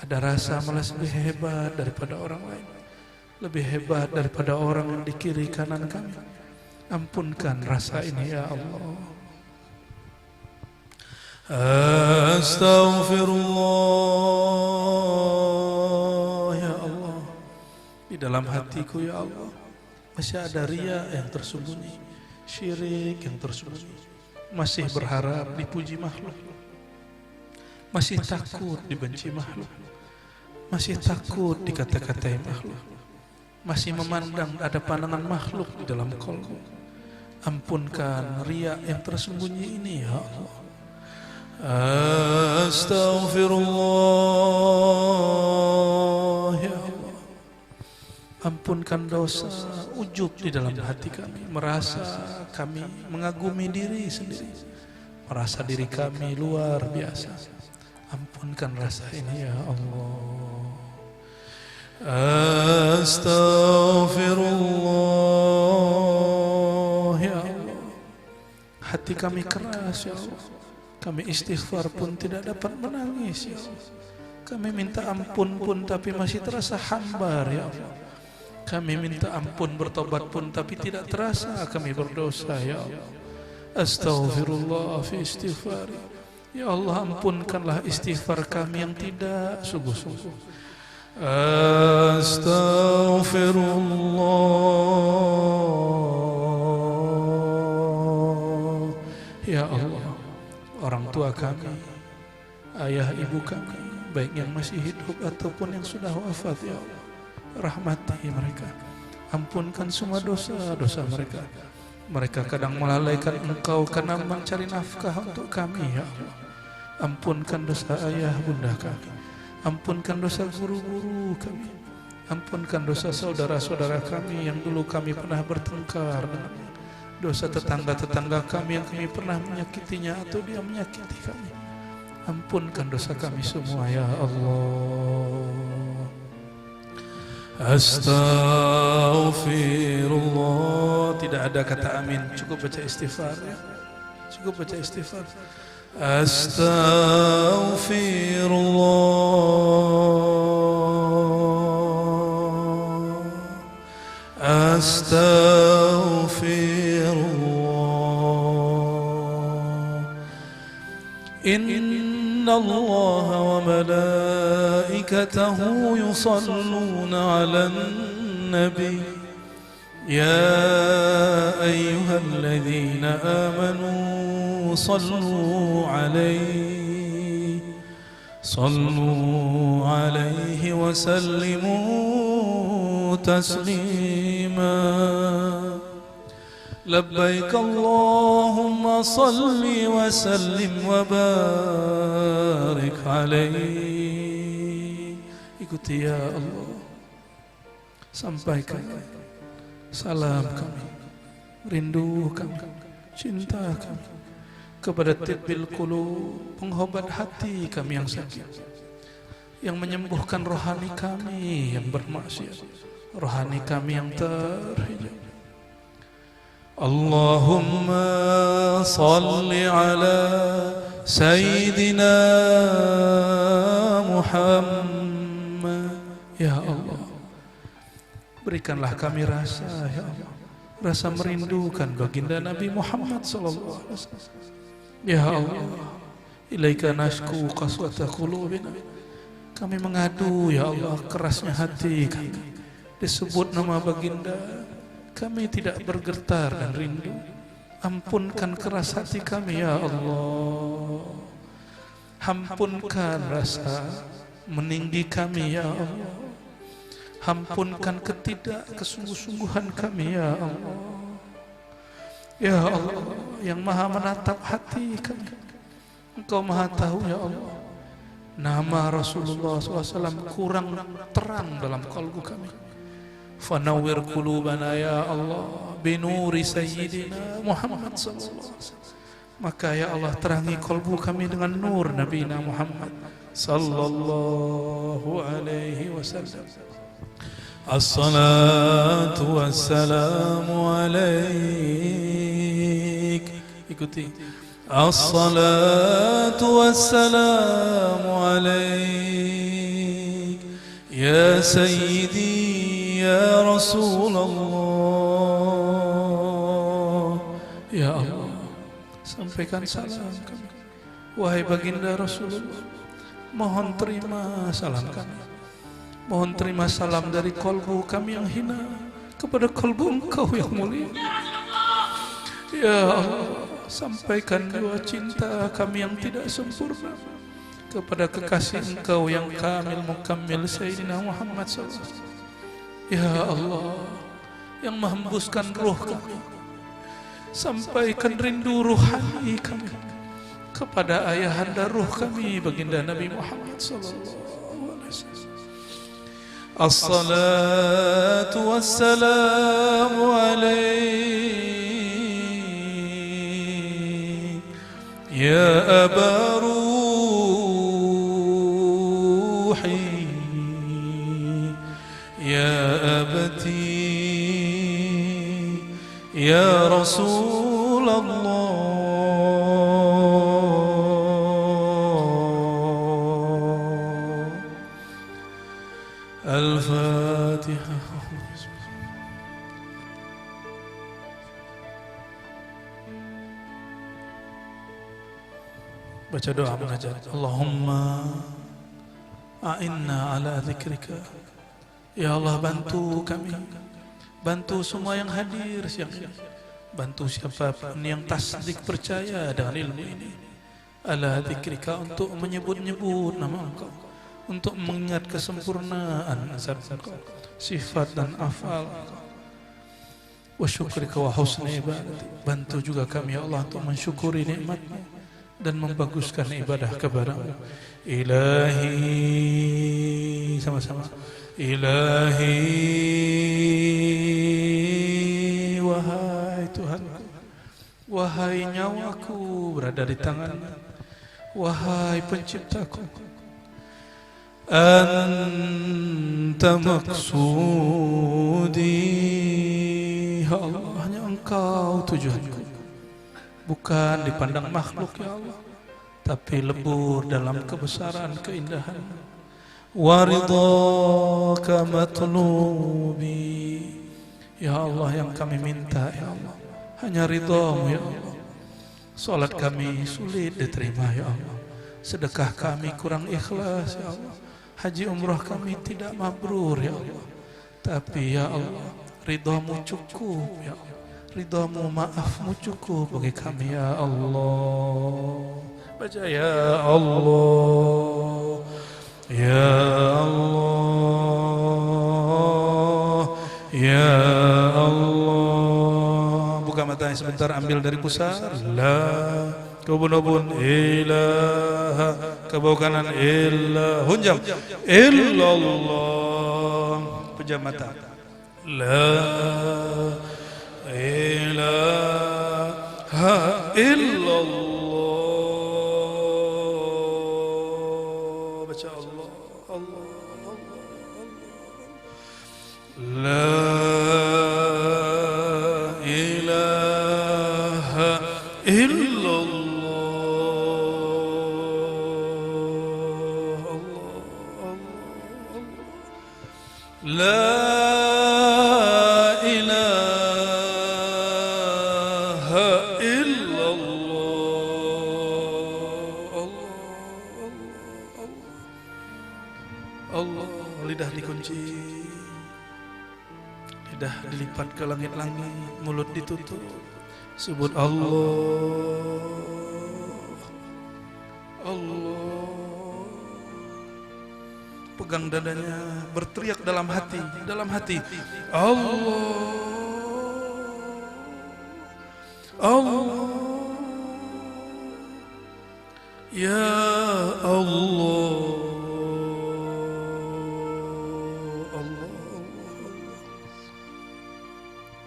ada rasa malas lebih hebat daripada orang lain, lebih hebat daripada orang yang di kiri kanan kami. Ampunkan rasa ini ya Allah. Astaghfirullah. Ya Allah, di dalam hatiku ya Allah masih ada riya yang tersembunyi, syirik yang tersembunyi, masih berharap dipuji makhluk, masih takut dibenci makhluk, masih takut dikata-katai makhluk, masih memandang ada pandangan makhluk di dalam qalbu. Ampunkan riya yang tersembunyi ini ya Allah. Astaghfirullah ya Allah. Ampunkan dosa ujub di dalam hati kami, merasa kami mengagumi diri sendiri, merasa diri kami luar biasa. Ampunkan rasa ini ya Allah. Astaghfirullah ya Allah. Hati kami keras ya Allah. Kami istighfar pun tidak dapat menangis ya Allah. Kami minta ampun pun tapi masih terasa hambar ya Allah. Kami minta ampun bertobat pun tapi tidak terasa kami berdosa ya Allah. Astaghfirullah fi istighfari. Ya Allah, ampunkanlah istighfar kami yang tidak sungguh-sungguh. Astaghfirullah ya Allah. Orang tua kami, ayah ibu kami, baik yang masih hidup ataupun yang sudah wafat ya Allah, rahmati mereka, ampunkan semua dosa-dosa mereka. Mereka kadang melalaikan Engkau karena mencari nafkah untuk kami ya Allah. Ampunkan dosa ayah bunda kami, ampunkan dosa guru-guru kami, ampunkan dosa saudara-saudara kami yang dulu kami pernah bertengkar dengannya, dosa tetangga-tetangga kami yang kami pernah menyakitinya atau dia menyakiti kami. Ampunkan dosa kami semua ya Allah. Astaghfirullah. Tidak ada kata amin, cukup baca istighfar ya. Cukup baca istighfar. Astaghfirullah. Astaghfirullah. Inna Allah wa malaikatahu yusalluna 'alan nabi. يا أيها الذين آمنوا صلوا عليه وسلموا تسليما لبيك اللهم صل وسلم وبارك عليه. Ikuti ya Allah, sampaikan salam kami, rindu kami, cinta kami kepada Tibbil Qulub, penghobat hati kami yang sakit, yang menyembuhkan rohani kami yang bermaksiat, rohani kami yang terhijab. Allahumma salli ala Sayyidina Muhammad. Ya Allah, berikanlah kami rasa ya Allah, rasa merindukan baginda Nabi Muhammad sallallahu alaihi wasallam. Ya Allah, ilaika nashku qaswata qulubina. Kami mengadu ya Allah kerasnya hati kami. Disebut nama baginda, kami tidak bergetar dan rindu. Ampunkan keras hati kami ya Allah. Ampunkan rasa meninggi kami ya Allah. Ampunkan ketidaksungguh-sungguhan kami ya Allah. Ya Allah yang maha menatap hati kami, Engkau maha tahu ya Allah. Nama Rasulullah SAW kurang terang dalam kalbu kami. Fanawwir qulubana ya Allah binuri Sayyidina Muhammad sallallahu alaihi wasallam. Maka ya Allah terangi kalbu kami dengan nur Nabi Muhammad sallallahu alaihi wasallam. As-salatu wassalamu alaik. Ikuti. As-salatu wassalamu alaik ya Sayyidi ya Rasulullah. Ya Allah, sampaikan salam kami, wahai baginda Rasulullah. Mohon terima salam kami. Mohon terima salam dari kalbu kami yang hina kepada kalbu Engkau yang mulia. Ya Allah, sampaikan jua cinta kami yang tidak sempurna kepada kekasih Engkau yang kamil mukammil Sayyidina Muhammad SAW. Ya Allah, yang menghembuskan ruh kami, sampaikan rindu ruhani kami kepada ayahanda ruh kami, baginda Nabi Muhammad SAW. As-salatu wassalamu alaik ya Aba Ruhi ya Abati ya Rasulullah. Al-Fatihah. Baca doa mengajar. Allahumma a'inna ala dzikrika. Ya Allah, bantu kami, bantu semua yang hadir siang ini, bantu siapapun yang tasdik percaya dengan ilmu ini, ala dzikrika, untuk menyebut-nyebut nama Engkau, untuk mengingat kesempurnaan zat Engkau, sifat dan afal Engkau, wa syukrika wa husni ibadati. Bantu juga kami ya Allah untuk mensyukuri nikmat-Mu dan membaguskan ibadah kepada-Mu. Ilahi, sama-sama. Ilahi, wahai Tuhanku, wahai nyawaku berada di tangan-Mu, wahai penciptaku, Anta maksudi, ya Allah, hanya Engkau tujuanku, bukan dipandang makhluk ya Allah, tapi lebur dalam kebesaran keindahan. Waridhaka matlubi, ya Allah, yang kami minta ya Allah hanya ridha-Mu ya Allah. Salat kami sulit diterima ya Allah, sedekah kami kurang ikhlas ya Allah, haji umrah kami tidak mabrur ya Allah, tapi ya Allah ridha-Mu cukup ya Allah, ridha-Mu, maaf-Mu cukup bagi kami ya Allah. Baca ya Allah, ya Allah, ya Allah. Buka matanya sebentar, ambil dari pusat. La kebun-bun ilaha, ke bawah kanan illa, hunjam illallah, pejam mata. La ilaha illallah. Baca Allah, Allah, Allah, Allah. La ilaha illallah. Allah, Allah, Allah. La lidah dikunci, lidah dilipat ke langit-langit, mulut ditutup, sebut Allah, Allah. Pegang dadanya, berteriak dalam hati, Allah, Allah, ya Allah.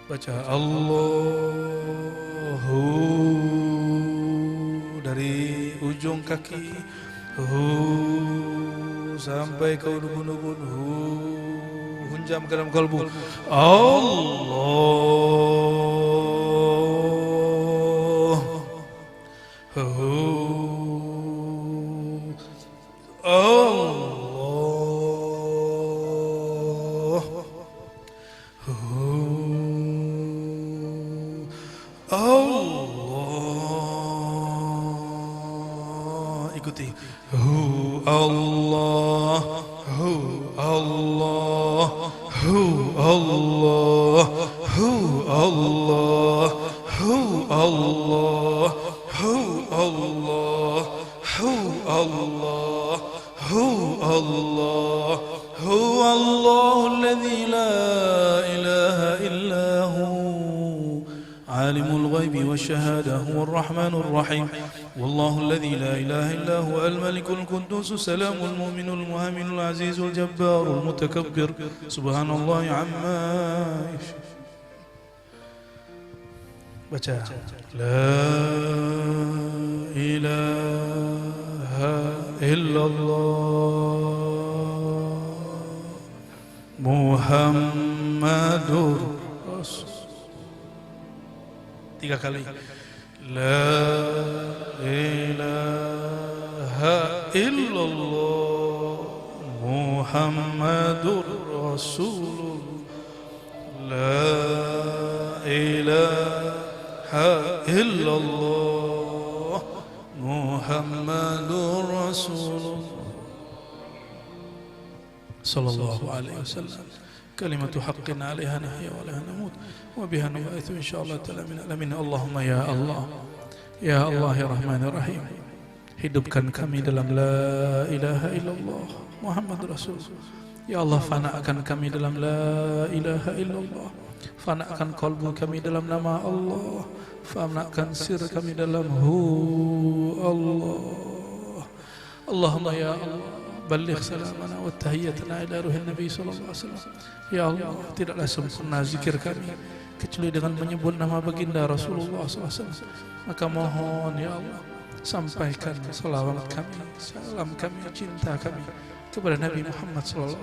Baca Allahu dari ujung kaki sampai ke ubun-ubun, hunjam ke dalam kalbu. Allah, Allah, ikuti. Allah, Allah, Allah, Allah, Allah, Allah, hu Allah, hu Allah, hu Allah alladhi la ilaha illa hu عالم الغيب والشهادة هو الرحمن الرحيم والله الذي لا إله إلا هو الملك القدوس السلام المؤمن المهيمن العزيز الجبار المتكبر سبحان الله عما يشركون. baca لا إله إلا الله محمد رسول. 3 kali. La ilaha illallah Muhammadur Rasulullah. La ilaha illallah Muhammadur Rasulullah sallallahu alaihi wasallam. كلمة حق عليها نحيا وعليها نموت وبها نبعث إن شاء الله تعالى من الأمين. اللهم ya Allah ya Allah ya Rahman ya Rahim, hidupkan kami dalam la ilaha illallah Muhammad Rasul. Ya Allah, fanakan kami dalam la ilaha illallah, fanakan kalbu kami dalam nama Allah, fanakan sir kami dalam hu Allah. Allahumma ya Allah balligh salamana wa tahiyyatana ila ruhin Nabi sallallahu alaihi wasallam. Ya Allah, tidaklah sempurna zikir kami kecuali dengan menyebut nama baginda Rasulullah SAW. Maka mohon ya Allah, sampaikan salawat kami, salam kami, cinta kami kepada Nabi Muhammad SAW.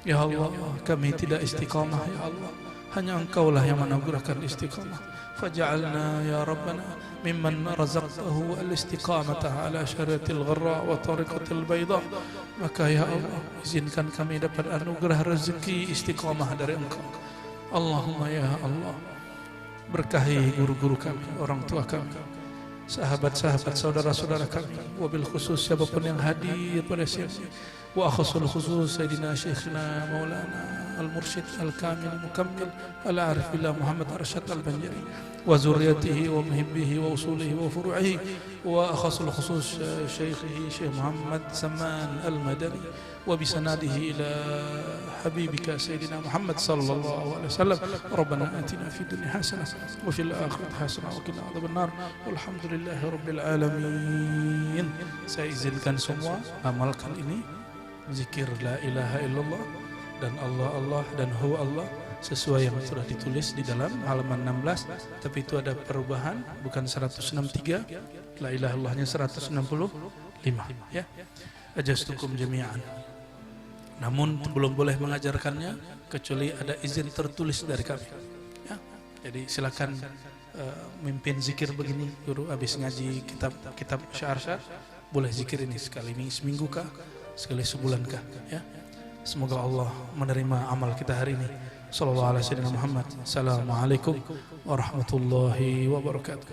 Ya Allah, kami tidak istiqamah ya Allah, hanya Engkaulah yang menganugerahkan istiqamah. Faj'alna ya Rabbana mimman razaqtahu al-istiqamata ala syariatil gharra wa tariqatil bayda. Maka ya Allah, izinkan kami dapat anugerah rezeki istiqamah dari Engkau. Allahumma ya Allah, berkahi guru-guru kami, orang tua kami, sahabat-sahabat, saudara-saudara kami, wabil khusus siapapun yang hadir pada siang ini, wa akhusul khusus Sayyidina Syekhna Maulana Al-Mursyid Al-Kamil Mukammil Al-Arif Billah Muhammad Arsyad Al-Banjari wa zurriyatihi wa muhibbihi wa usulihi wa furu'ihi wa akhusul khusus Syekhihi Syekh Muhammad Zaman Al-Madani wa bisanadihi ila habibika Sayyidina Muhammad sallallahu alaihi wasallam. Rabbana atina fid dunya hasanah wa fil akhirati hasanah wa qina adzabannar. Walhamdulillahi rabbil alamin. Saya izinkan semua amalkan ini, zikir la ilaha illallah dan Allah dan hu Allah sesuai yang sudah ditulis di dalam halaman 16, tapi itu ada perubahan, bukan 163, la ilaha illallahnya 165 ya. Ajastukum jami'an. Namun belum boleh mengajarkannya kecuali ada izin tertulis dari kami ya. Jadi silakan mimpin zikir begini, guru habis ngaji kitab syair boleh zikir ini sekali seminggu kah, sekali sebulan kah ya. Semoga Allah menerima amal kita hari ini. Sallallahu alaihi wasallam Muhammad. Assalamualaikum warahmatullahi wabarakatuh.